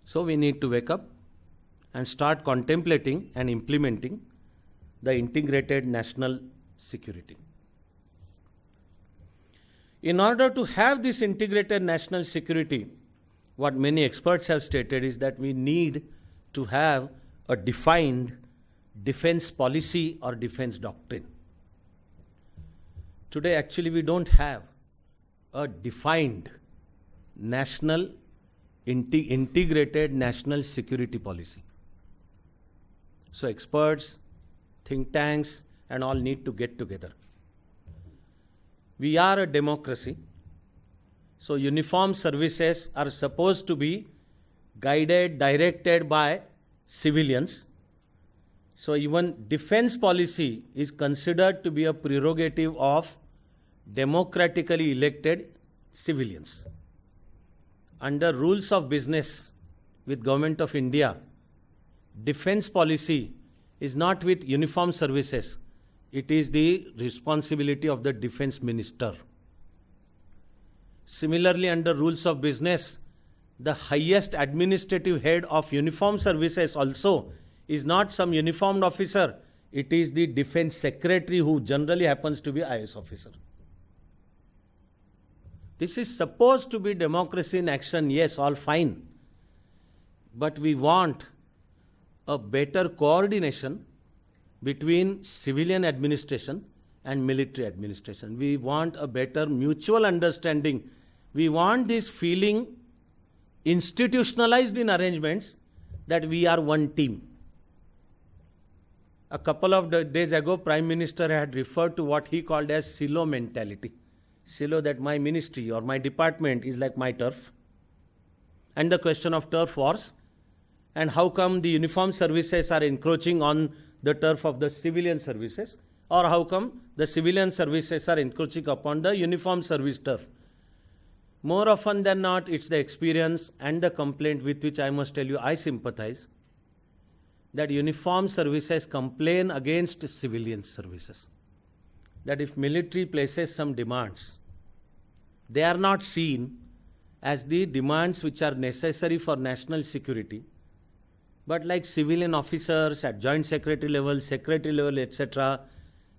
So we need to wake up and start contemplating and implementing the integrated national security. In order to have this integrated national security, what many experts have stated is that we need to have a defined defense policy or defense doctrine. Today, actually, we don't have a defined national, integrated national security policy. So experts, think tanks, and all need to get together. We are a democracy, so uniformed services are supposed to be guided, directed by civilians. So even defense policy is considered to be a prerogative of democratically elected civilians. Under rules of business with Government of India, defense policy is not with uniformed services. It is the responsibility of the defense minister. Similarly, under rules of business, the highest administrative head of uniformed services also is not some uniformed officer. It is the defense secretary, who generally happens to be IAS officer. This is supposed to be democracy in action. Yes, all fine. But we want a better coordination between civilian administration and military administration. We want a better mutual understanding. We want this feeling institutionalized in arrangements that we are one team. A couple of days ago, Prime Minister had referred to what he called as silo mentality. Silo, that my ministry or my department is like my turf. And the question of turf wars, and how come the uniformed services are encroaching on the turf of the civilian services, or how come the civilian services are encroaching upon the uniformed service turf. More often than not, it's the experience and the complaint with which I must tell you I sympathize, that uniformed services complain against civilian services. That if military places some demands, they are not seen as the demands which are necessary for national security, but like civilian officers at joint secretary level, etc.,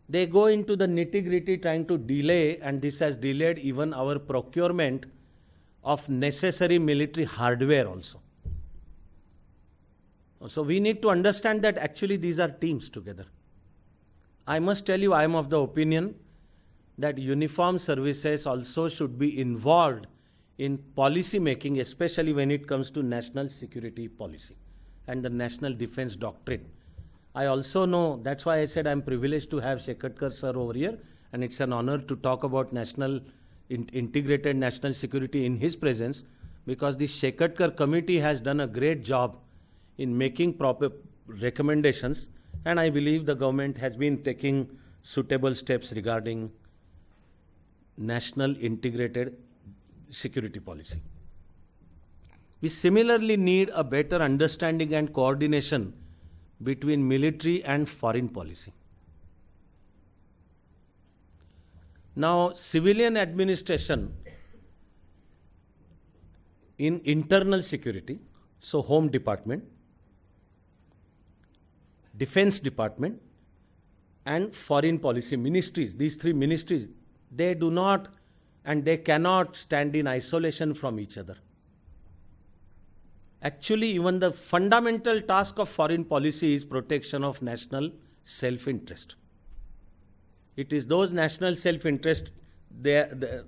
they go into the nitty-gritty trying to delay, and this has delayed even our procurement of necessary military hardware also. So we need to understand that actually these are teams together. I must tell you, I am of the opinion that uniformed services also should be involved in policy making, especially when it comes to national security policy and the national defense doctrine. I also know, that's why I said I'm privileged to have Shekatkar Sir over here, and it's an honor to talk about integrated national security in his presence, because the Shekatkar Committee has done a great job in making proper recommendations, and I believe the government has been taking suitable steps regarding national integrated security policy. We similarly need a better understanding and coordination between military and foreign policy. Now, civilian administration in internal security, so Home Department, Defense Department, and foreign policy ministries, these three ministries, they do not and they cannot stand in isolation from each other. Actually, even the fundamental task of foreign policy is protection of national self-interest. It is those national self-interest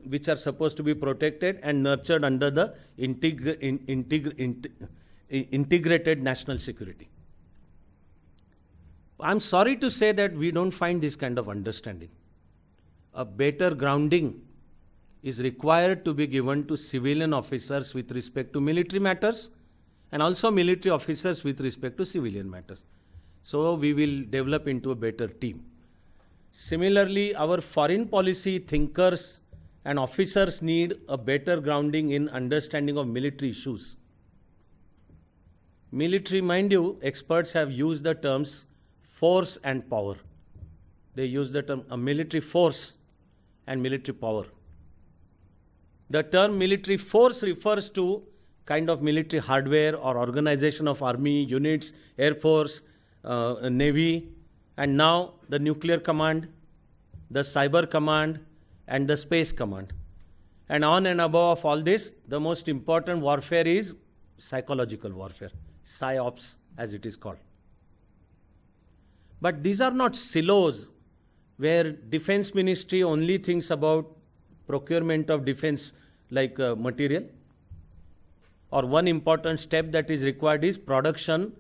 which are supposed to be protected and nurtured under the integrated national security. I'm sorry to say that we don't find this kind of understanding. A better grounding is required to be given to civilian officers with respect to military matters, and also military officers with respect to civilian matters. So we will develop into a better team. Similarly, our foreign policy thinkers and officers need a better grounding in understanding of military issues. Military, mind you, experts have used the terms force and power. They use the term military force and military power. The term military force refers to kind of military hardware or organization of army, units, air force, navy, and now the nuclear command, the cyber command, and the space command. And on and above all this, the most important warfare is psychological warfare, PSYOPs as it is called. But these are not silos where defense ministry only thinks about procurement of defense like material. Or one important step that is required is production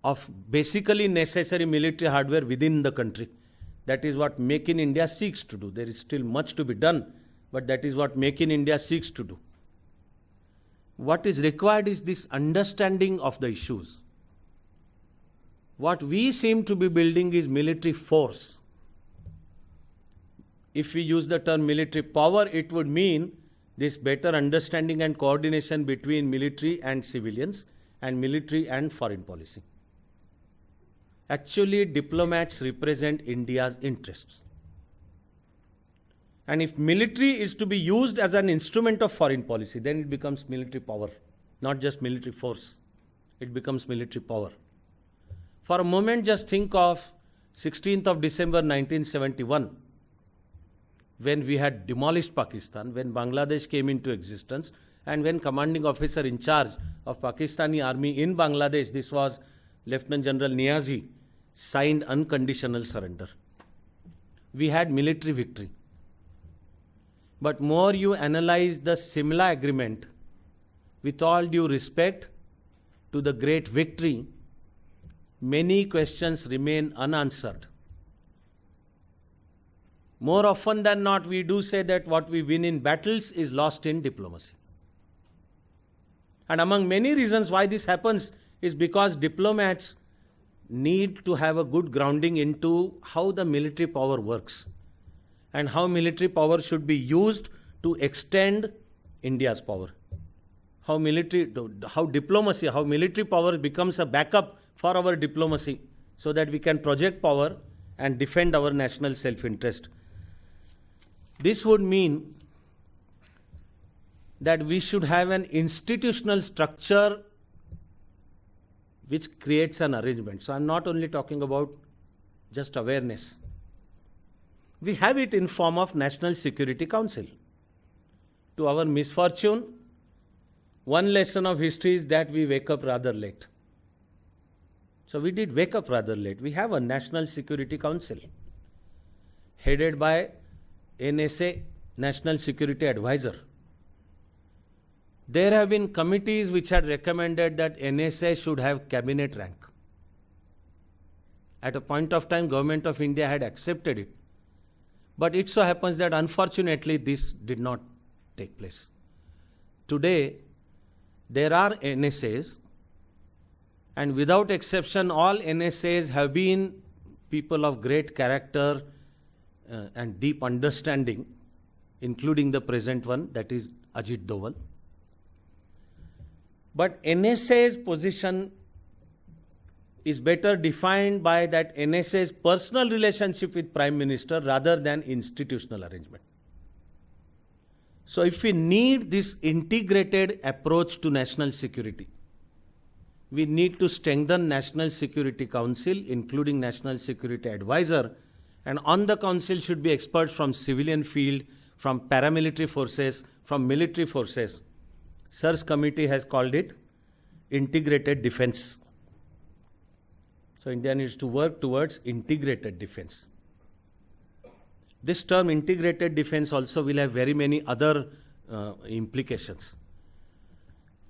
of basically necessary military hardware within the country. That is what Make in India seeks to do. There is still much to be done, but that is what Make in India seeks to do. What is required is this understanding of the issues. What we seem to be building is military force. If we use the term military power, it would mean this better understanding and coordination between military and civilians and military and foreign policy. Actually, diplomats represent India's interests. And if military is to be used as an instrument of foreign policy, then it becomes military power, not just military force. It becomes military power. For a moment, just think of 16th of December 1971, when we had demolished Pakistan, when Bangladesh came into existence, and when commanding officer in charge of Pakistani army in Bangladesh, this was Lieutenant General Niazi, signed unconditional surrender. We had military victory. But more you analyze the Simla agreement, with all due respect to the great victory, many questions remain unanswered. More often than not, we do say that what we win in battles is lost in diplomacy. And among many reasons why this happens is because diplomats need to have a good grounding into how the military power works and how military power should be used to extend India's power. How military power becomes a backup for our diplomacy so that we can project power and defend our national self-interest. This would mean that we should have an institutional structure which creates an arrangement. So I'm not only talking about just awareness. We have it in form of National Security Council. To our misfortune, one lesson of history is that we wake up rather late. So we did wake up rather late. We have a National Security Council headed by NSA, National Security Advisor. There have been committees which had recommended that NSA should have cabinet rank. At a point of time, Government of India had accepted it. But it so happens that unfortunately this did not take place. Today, there are NSAs, and without exception, all NSAs have been people of great character and deep understanding, including the present one, that is Ajit Doval. But NSA's position is better defined by that NSA's personal relationship with Prime Minister rather than institutional arrangement. So if we need this integrated approach to national security, we need to strengthen National Security Council, including National Security Advisor, and on the council should be experts from civilian field, from paramilitary forces, from military forces. Sir's committee has called it integrated defense. So India needs to work towards integrated defense. This term integrated defense also will have very many other implications.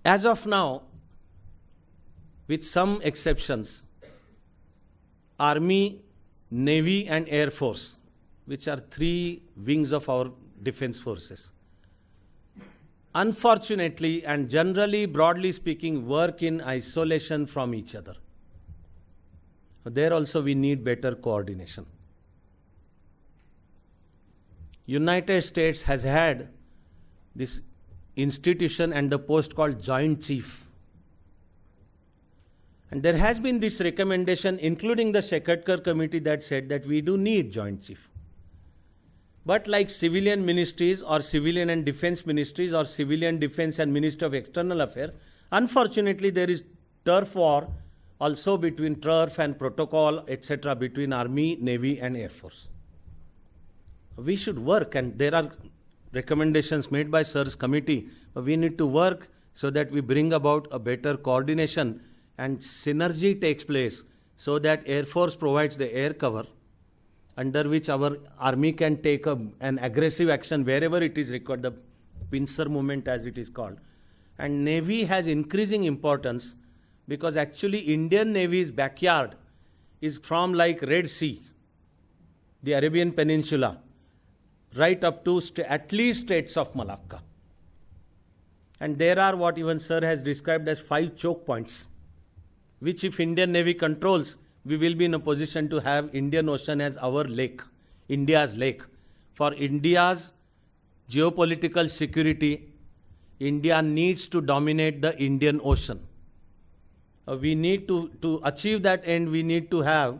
As of now, with some exceptions, Army, Navy and Air Force, which are three wings of our defense forces, unfortunately and generally, broadly speaking, work in isolation from each other. There also we need better coordination. United States has had this institution and the post called Joint Chief. And there has been this recommendation, including the Shekatkar Committee, that said that we do need Joint Chief. But like civilian ministries or civilian and defense ministries or civilian defense and Ministry of External Affairs, unfortunately there is turf war also between turf and protocol, etc., between Army, Navy and Air Force. We should work, and there are recommendations made by Sir's committee, but we need to work so that we bring about a better coordination and synergy takes place so that Air Force provides the air cover under which our army can take an aggressive action wherever it is required, the pincer movement as it is called. And Navy has increasing importance because actually Indian Navy's backyard is from like Red Sea, the Arabian Peninsula, right up to at least Straits of Malacca. And there are what even Sir has described as 5 choke points, which if Indian Navy controls, we will be in a position to have Indian Ocean as our lake, India's lake. For India's geopolitical security, India needs to dominate the Indian Ocean. We need to achieve that end, we need to have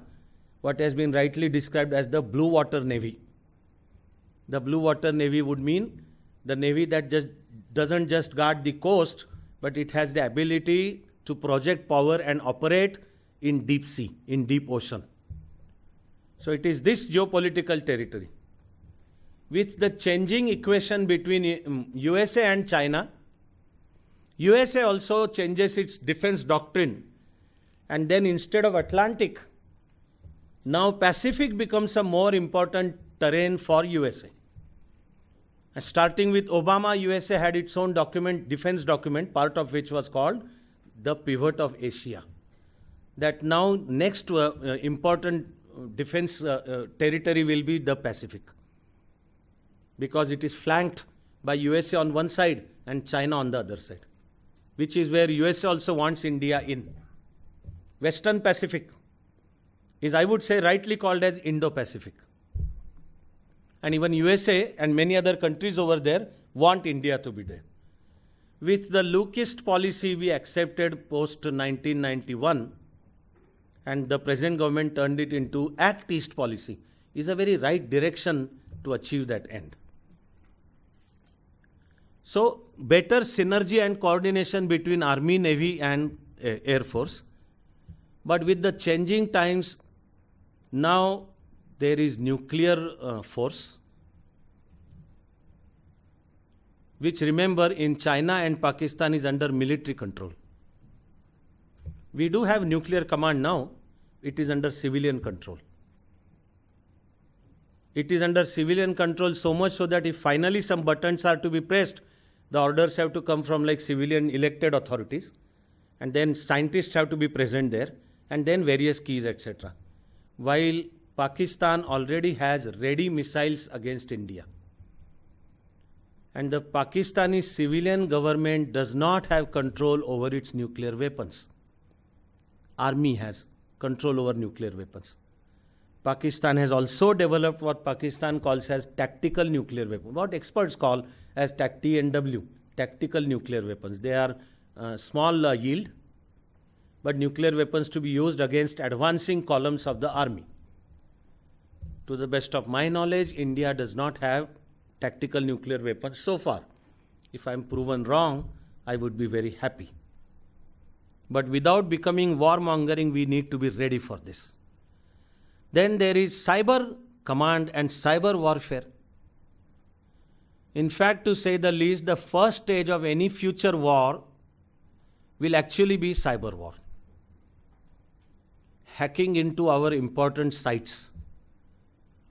what has been rightly described as the blue water navy. The blue water navy would mean the navy that just doesn't just guard the coast, but it has the ability to project power and operate in deep sea, in deep ocean. So it is this geopolitical territory. With the changing equation between USA and China, USA also changes its defense doctrine, and then instead of Atlantic, now Pacific becomes a more important terrain for USA. And starting with Obama, USA had its own document, defense document, part of which was called the Pivot of Asia. That now next important defense territory will be the Pacific, because it is flanked by USA on one side and China on the other side, which is where USA also wants India in. Western Pacific is, I would say, rightly called as Indo-Pacific. And even USA and many other countries over there want India to be there. With the Lookist policy we accepted post 1991, and the present government turned it into Act East policy, is a very right direction to achieve that end. So, better synergy and coordination between Army, Navy and Air Force. But with the changing times, now there is nuclear force, which, remember, in China and Pakistan is under military control. We do have nuclear command now, it is under civilian control. It is under civilian control so much so that if finally some buttons are to be pressed, the orders have to come from like civilian elected authorities, and then scientists have to be present there, and then various keys, etc. While Pakistan already has ready missiles against India. And the Pakistani civilian government does not have control over its nuclear weapons. Army has control over nuclear weapons. Pakistan has also developed what Pakistan calls as tactical nuclear weapons, what experts call as TNW, tactical nuclear weapons. They are small yield, but nuclear weapons to be used against advancing columns of the army. To the best of my knowledge, India does not have tactical nuclear weapons so far. If I am proven wrong, I would be very happy. But without becoming warmongering, we need to be ready for this. Then there is cyber command and cyber warfare. In fact, to say the least, the first stage of any future war will actually be cyber war. Hacking into our important sites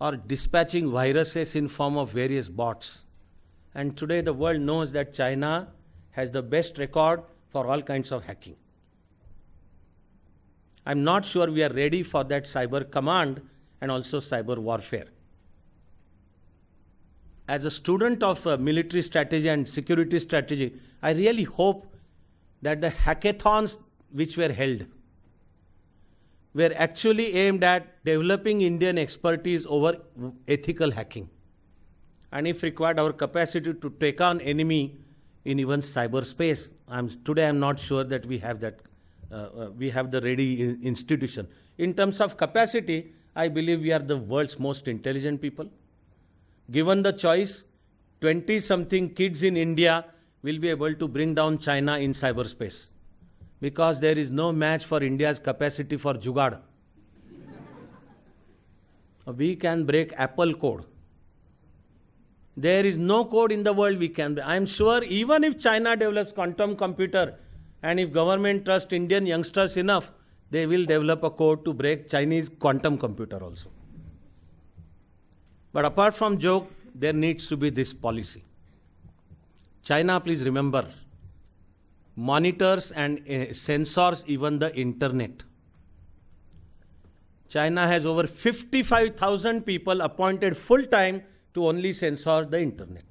or dispatching viruses in form of various bots. And today the world knows that China has the best record for all kinds of hacking. I'm not sure we are ready for that cyber command and also cyber warfare. As a student of military strategy and security strategy, I really hope that the hackathons which were held were actually aimed at developing Indian expertise over ethical hacking. And if required, our capacity to take on enemy in even cyberspace. Today I'm not sure that we have that. We have the ready institution. In terms of capacity, I believe we are the world's most intelligent people. Given the choice, 20-something kids in India will be able to bring down China in cyberspace, because there is no match for India's capacity for jugaad. We can break Apple code. There is no code in the world we can break. I am sure even if China develops quantum computer, and if government trusts Indian youngsters enough, they will develop a code to break Chinese quantum computer also. But apart from joke, there needs to be this policy. China, please remember, monitors and censors even the internet. China has over 55,000 people appointed full-time to only censor the internet.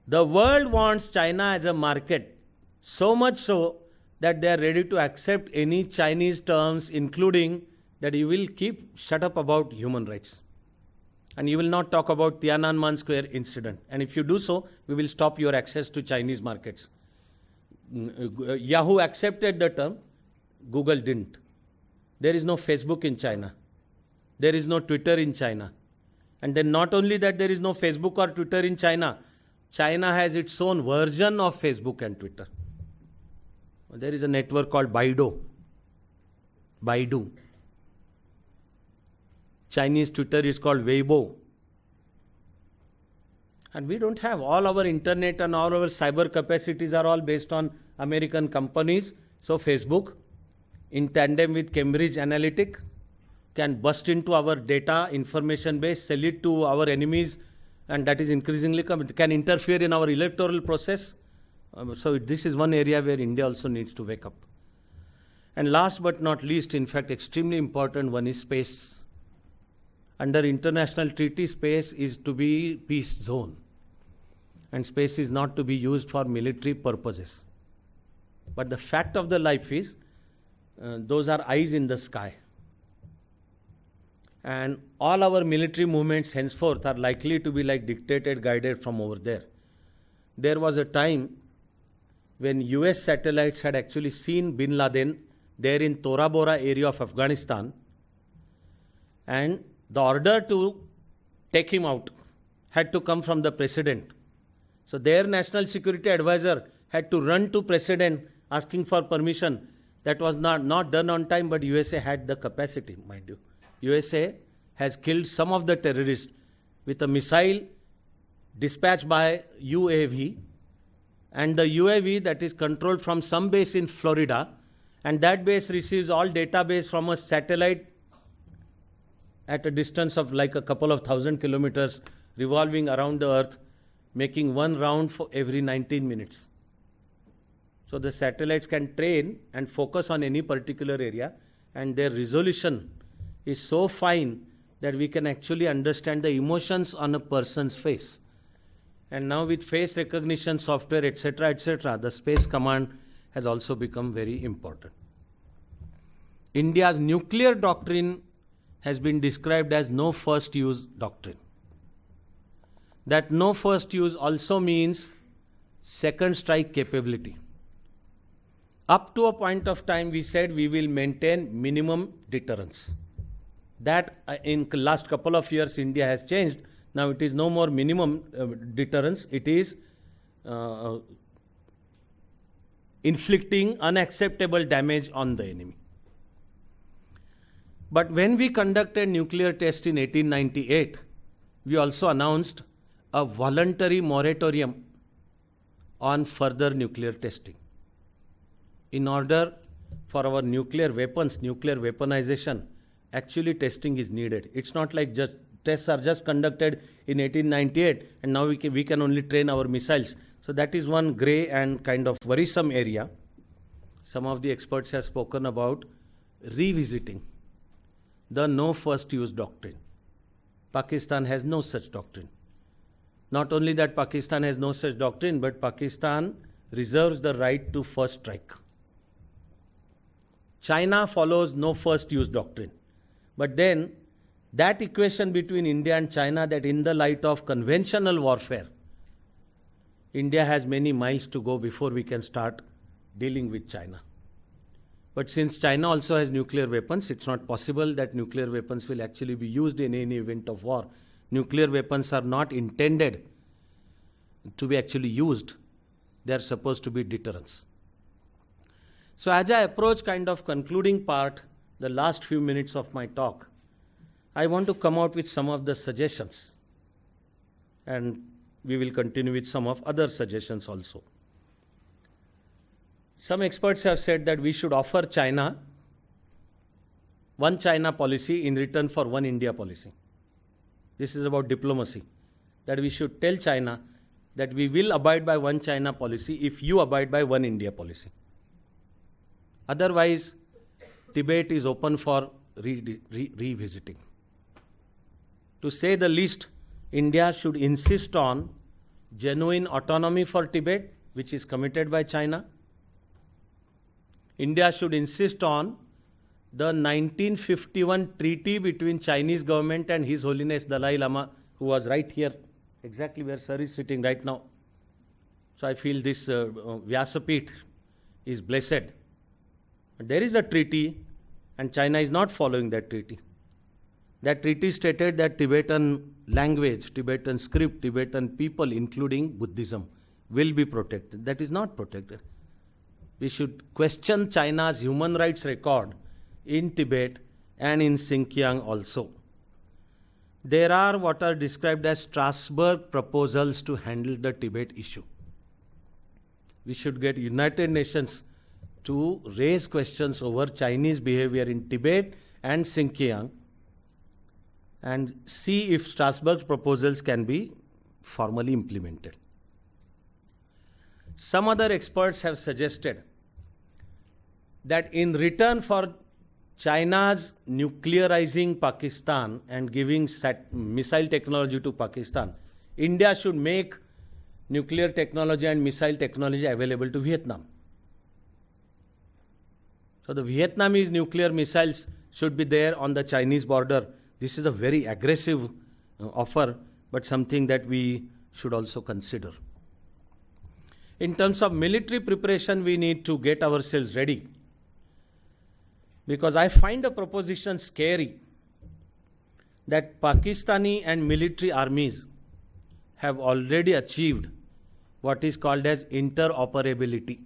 The world wants China as a market, so much so that they are ready to accept any Chinese terms, including that you will keep shut up about human rights. And you will not talk about Tiananmen Square incident. And if you do so, we will stop your access to Chinese markets. Yahoo accepted the term, Google didn't. There is no Facebook in China. there is no Twitter in China. And then not only that, there is no Facebook or Twitter in China. China has its own version of Facebook and Twitter. There is a network called Baidu. Chinese Twitter is called Weibo. And we don't have all our internet and all our cyber capacities are all based on American companies. So Facebook, in tandem with Cambridge Analytica, can bust into our data, information base, sell it to our enemies, and that is increasingly can interfere in our electoral process. So this is one area where India also needs to wake up. And last but not least, in fact, extremely important one is space. Under international treaty, space is to be peace zone. And space is not to be used for military purposes. But the fact of the life is, those are eyes in the sky. And all our military movements henceforth are likely to be like dictated, guided from over there. There was a time when US satellites had actually seen Bin Laden there in Tora Bora area of Afghanistan, and the order to take him out had to come from the president. So their national security advisor had to run to president asking for permission. That was not done on time, but USA had the capacity, mind you. USA has killed some of the terrorists with a missile dispatched by UAV, and the UAV that is controlled from some base in Florida, and that base receives all database from a satellite at a distance of like a couple of 1,000 kilometers revolving around the earth, making one round for every 19 minutes. So the satellites can train and focus on any particular area, and their resolution is so fine that we can actually understand the emotions on a person's face. And now with face recognition software, etc., the space command has also become very important. India's nuclear doctrine has been described as no first use doctrine. That no first use also means second strike capability. Up to a point of time, we said we will maintain minimum deterrence. That in last couple of years, India has changed. Now it is no more minimum deterrence. It is inflicting unacceptable damage on the enemy. But when we conducted nuclear test in 1898, we also announced a voluntary moratorium on further nuclear testing. In order for our nuclear weapons, nuclear weaponization, actually testing is needed. It's not like just tests are just conducted in 1898 and now we can only train our missiles. So that is one grey and kind of worrisome area. Some of the experts have spoken about revisiting the no first use doctrine. Pakistan has no such doctrine. Not only that Pakistan has no such doctrine, but Pakistan reserves the right to first strike. China follows no first use doctrine. But then that equation between India and China, that in the light of conventional warfare, India has many miles to go before we can start dealing with China. But since China also has nuclear weapons, it's not possible that nuclear weapons will actually be used in any event of war. Nuclear weapons are not intended to be actually used. They are supposed to be deterrents. So as I approach kind of concluding part, the last few minutes of my talk, I want to come out with some of the suggestions. And we will continue with some of other suggestions also. Some experts have said that we should offer China one China policy in return for one India policy. This is about diplomacy. That we should tell China that we will abide by one China policy if you abide by one India policy. Otherwise, Tibet is open for revisiting. To say the least, India should insist on genuine autonomy for Tibet, which is committed by China. India should insist on the 1951 treaty between Chinese government and His Holiness Dalai Lama, who was right here, exactly where Sir is sitting right now. So I feel this Vyasapit is blessed. But there is a treaty and China is not following that treaty. That treaty stated that Tibetan language, Tibetan script, Tibetan people, including Buddhism, will be protected. That is not protected. We should question China's human rights record in Tibet and in Xinjiang also. There are what are described as Strasbourg proposals to handle the Tibet issue. We should get United Nations to raise questions over Chinese behavior in Tibet and Xinjiang and see if Strasbourg's proposals can be formally implemented. Some other experts have suggested that in return for China's nuclearizing Pakistan and giving missile technology to Pakistan, India should make nuclear technology and missile technology available to Vietnam. So the Vietnamese nuclear missiles should be there on the Chinese border. This is a very aggressive offer, but something that we should also consider. In terms of military preparation, we need to get ourselves ready. Because I find a proposition scary that Pakistani and military armies have already achieved what is called as interoperability.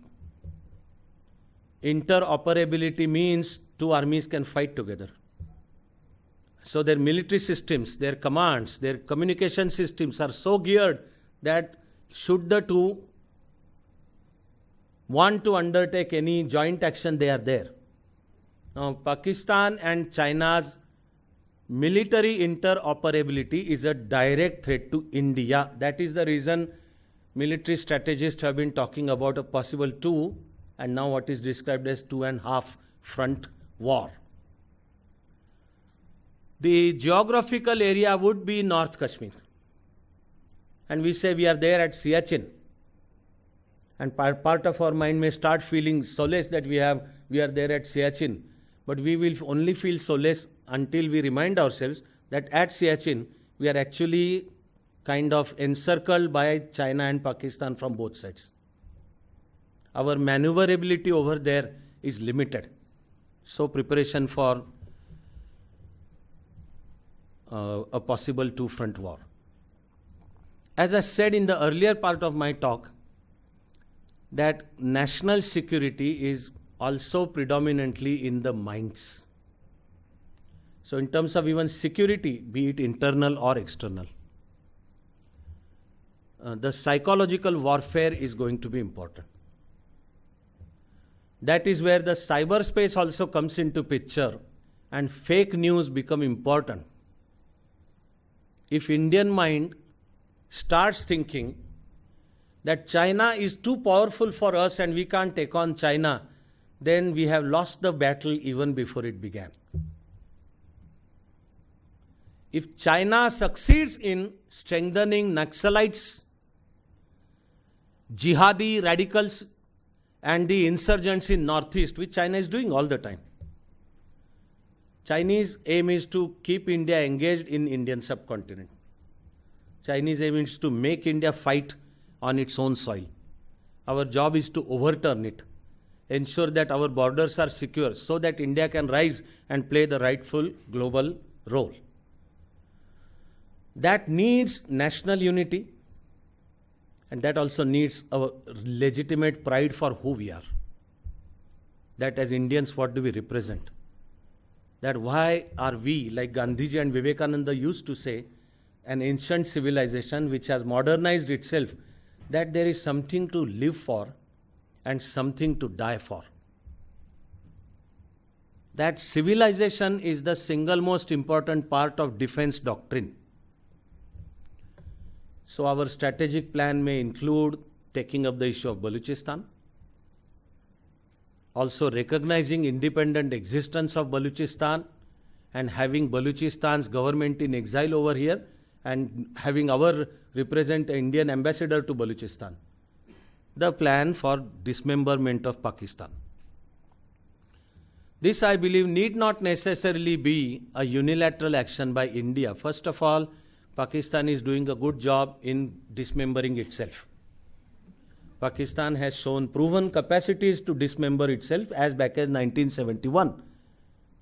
Interoperability means two armies can fight together. So their military systems, their commands, their communication systems are so geared that should the two want to undertake any joint action, they are there. Now, Pakistan and China's military interoperability is a direct threat to India. That is the reason military strategists have been talking about a possible 2 and now what is described as 2.5 front war. The geographical area would be North Kashmir. And we say we are there at Siachen. And part of our mind may start feeling solace that we are there at Siachen. But we will only feel solace until we remind ourselves that at Siachen, we are actually kind of encircled by China and Pakistan from both sides. Our maneuverability over there is limited. So preparation for a possible 2-front war. As I said in the earlier part of my talk, that national security is also predominantly in the minds. So in terms of even security, be it internal or external, the psychological warfare is going to be important. That is where the cyberspace also comes into picture and fake news become important. If Indian mind starts thinking that China is too powerful for us and we can't take on China, then we have lost the battle even before it began. If China succeeds in strengthening Naxalites, jihadi radicals, and the insurgents in Northeast, which China is doing all the time, Chinese aim is to keep India engaged in Indian subcontinent. Chinese aim is to make India fight on its own soil. Our job is to overturn it, ensure that our borders are secure so that India can rise and play the rightful global role. That needs national unity, and that also needs a legitimate pride for who we are. That as Indians, what do we represent? That why are we, like Gandhiji and Vivekananda used to say, an ancient civilization which has modernized itself, that there is something to live for and something to die for. That civilization is the single most important part of defense doctrine. So our strategic plan may include taking up the issue of Balochistan, also recognizing independent existence of Balochistan and having Balochistan's government in exile over here and having our represent an Indian ambassador to Balochistan. The plan for dismemberment of Pakistan. This, I believe, need not necessarily be a unilateral action by India. First of all, Pakistan is doing a good job in dismembering itself. Pakistan has shown proven capacities to dismember itself as back as 1971.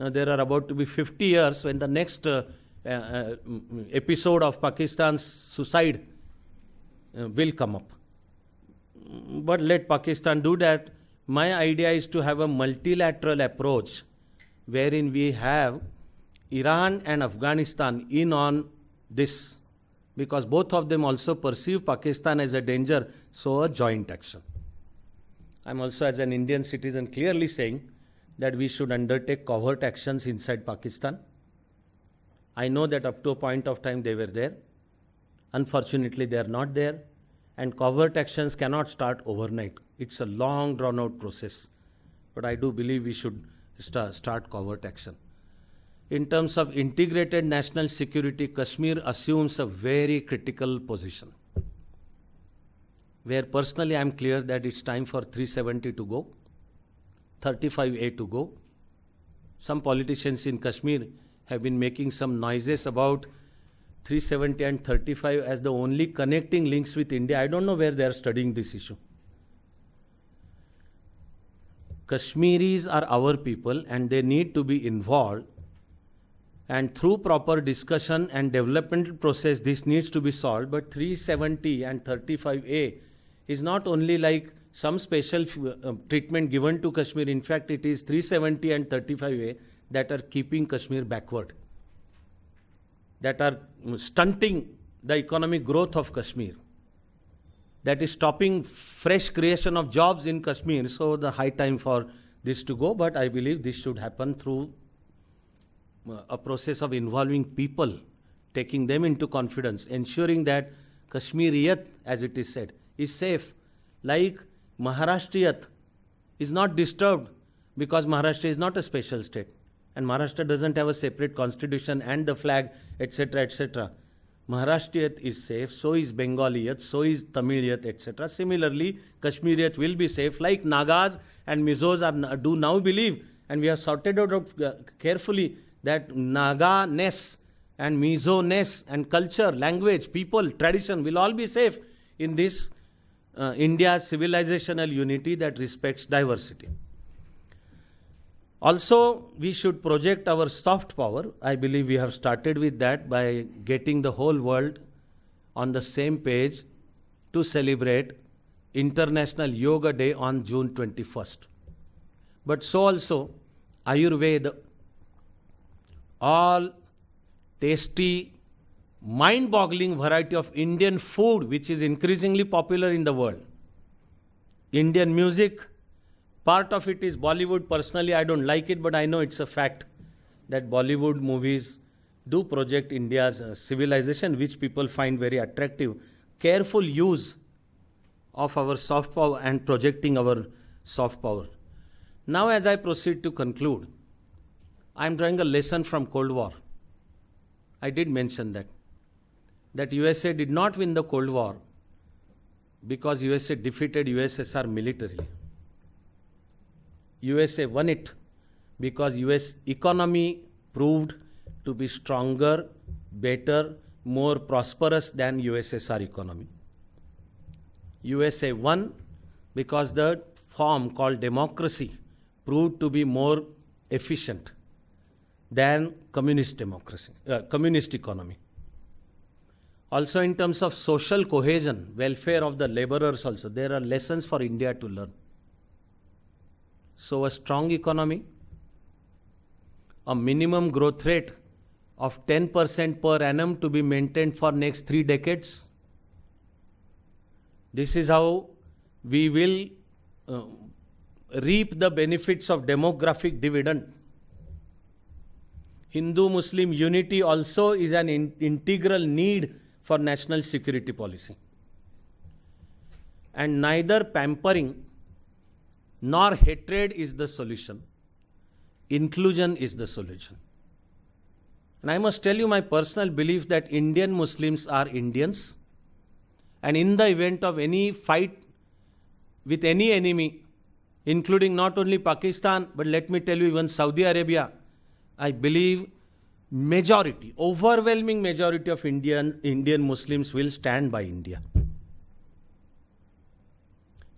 there are about to be 50 years when the next episode of Pakistan's suicide will come up. But let Pakistan do that. My idea is to have a multilateral approach wherein we have Iran and Afghanistan in on this, because both of them also perceive Pakistan as a danger, so a joint action. I'm also, as an Indian citizen, clearly saying that we should undertake covert actions inside Pakistan. I know that up to a point of time they were there. Unfortunately, they are not there. And covert actions cannot start overnight. It's a long drawn out process. But I do believe we should start covert action. In terms of integrated national security, Kashmir assumes a very critical position, where personally I am clear that it's time for 370 to go, 35A to go. Some politicians in Kashmir have been making some noises about 370 and 35 as the only connecting links with India. I don't know where they are studying this issue. Kashmiris are our people and they need to be involved. And through proper discussion and developmental process, this needs to be solved. But 370 and 35A is not only like some special treatment given to Kashmir. In fact, it is 370 and 35A that are keeping Kashmir backward, that are stunting the economic growth of Kashmir, that is stopping fresh creation of jobs in Kashmir. So the high time for this to go, but I believe this should happen through a process of involving people, taking them into confidence, ensuring that Kashmiriyat, as it is said, is safe. Like Maharashtriyat is not disturbed because Maharashtra is not a special state. And Maharashtra doesn't have a separate constitution and the flag, etc., etc. Maharashtriyat is safe, so is Bengaliyat, so is Tamiliyat, etc. Similarly, Kashmiriyat will be safe, like Nagas and Mizos do now believe, and we have sorted out carefully that Naga-ness and Mizo-ness and culture, language, people, tradition will all be safe in this India's civilizational unity that respects diversity. Also, we should project our soft power. I believe we have started with that by getting the whole world on the same page to celebrate International Yoga Day on June 21st. But so also, Ayurveda, all tasty, mind-boggling variety of Indian food which is increasingly popular in the world. Indian music, part of it is Bollywood. Personally, I don't like it, but I know it's a fact that Bollywood movies do project India's civilization, which people find very attractive. Careful use of our soft power and projecting our soft power. Now, as I proceed to conclude, I am drawing a lesson from Cold War. I did mention that USA did not win the Cold War because USA defeated USSR militarily. USA won it because US economy proved to be stronger, better, more prosperous than USSR economy. USA won because the form called democracy proved to be more efficient than communist democracy, communist economy. Also in terms of social cohesion, welfare of the laborers also, there are lessons for India to learn. So a strong economy, a minimum growth rate of 10% per annum to be maintained for next 3 decades. This is how we will reap the benefits of demographic dividend. Hindu-Muslim unity also is an integral need for national security policy. And neither pampering nor hatred is the solution. Inclusion is the solution. And I must tell you my personal belief that Indian Muslims are Indians. And in the event of any fight with any enemy, including not only Pakistan, but let me tell you even Saudi Arabia, I believe majority, overwhelming majority of Indian Muslims will stand by India.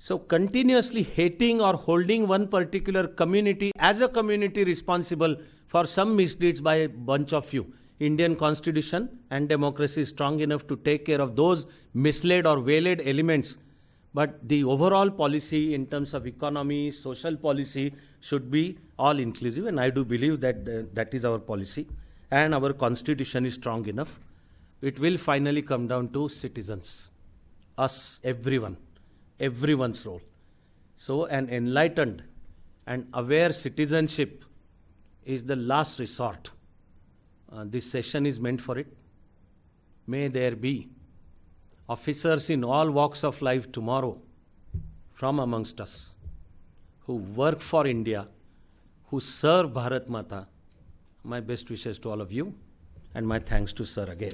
So continuously hating or holding one particular community as a community responsible for some misdeeds by a bunch of you. Indian constitution and democracy is strong enough to take care of those misled or waylaid elements. But the overall policy in terms of economy, social policy should be all inclusive, and I do believe that that is our policy, and our constitution is strong enough. It will finally come down to citizens, us, everyone, everyone's role. So an enlightened and aware citizenship is the last resort. This session is meant for it. May there be officers in all walks of life tomorrow from amongst us who work for India, who serve Bharat Mata. My best wishes to all of you, and my thanks to Sir again.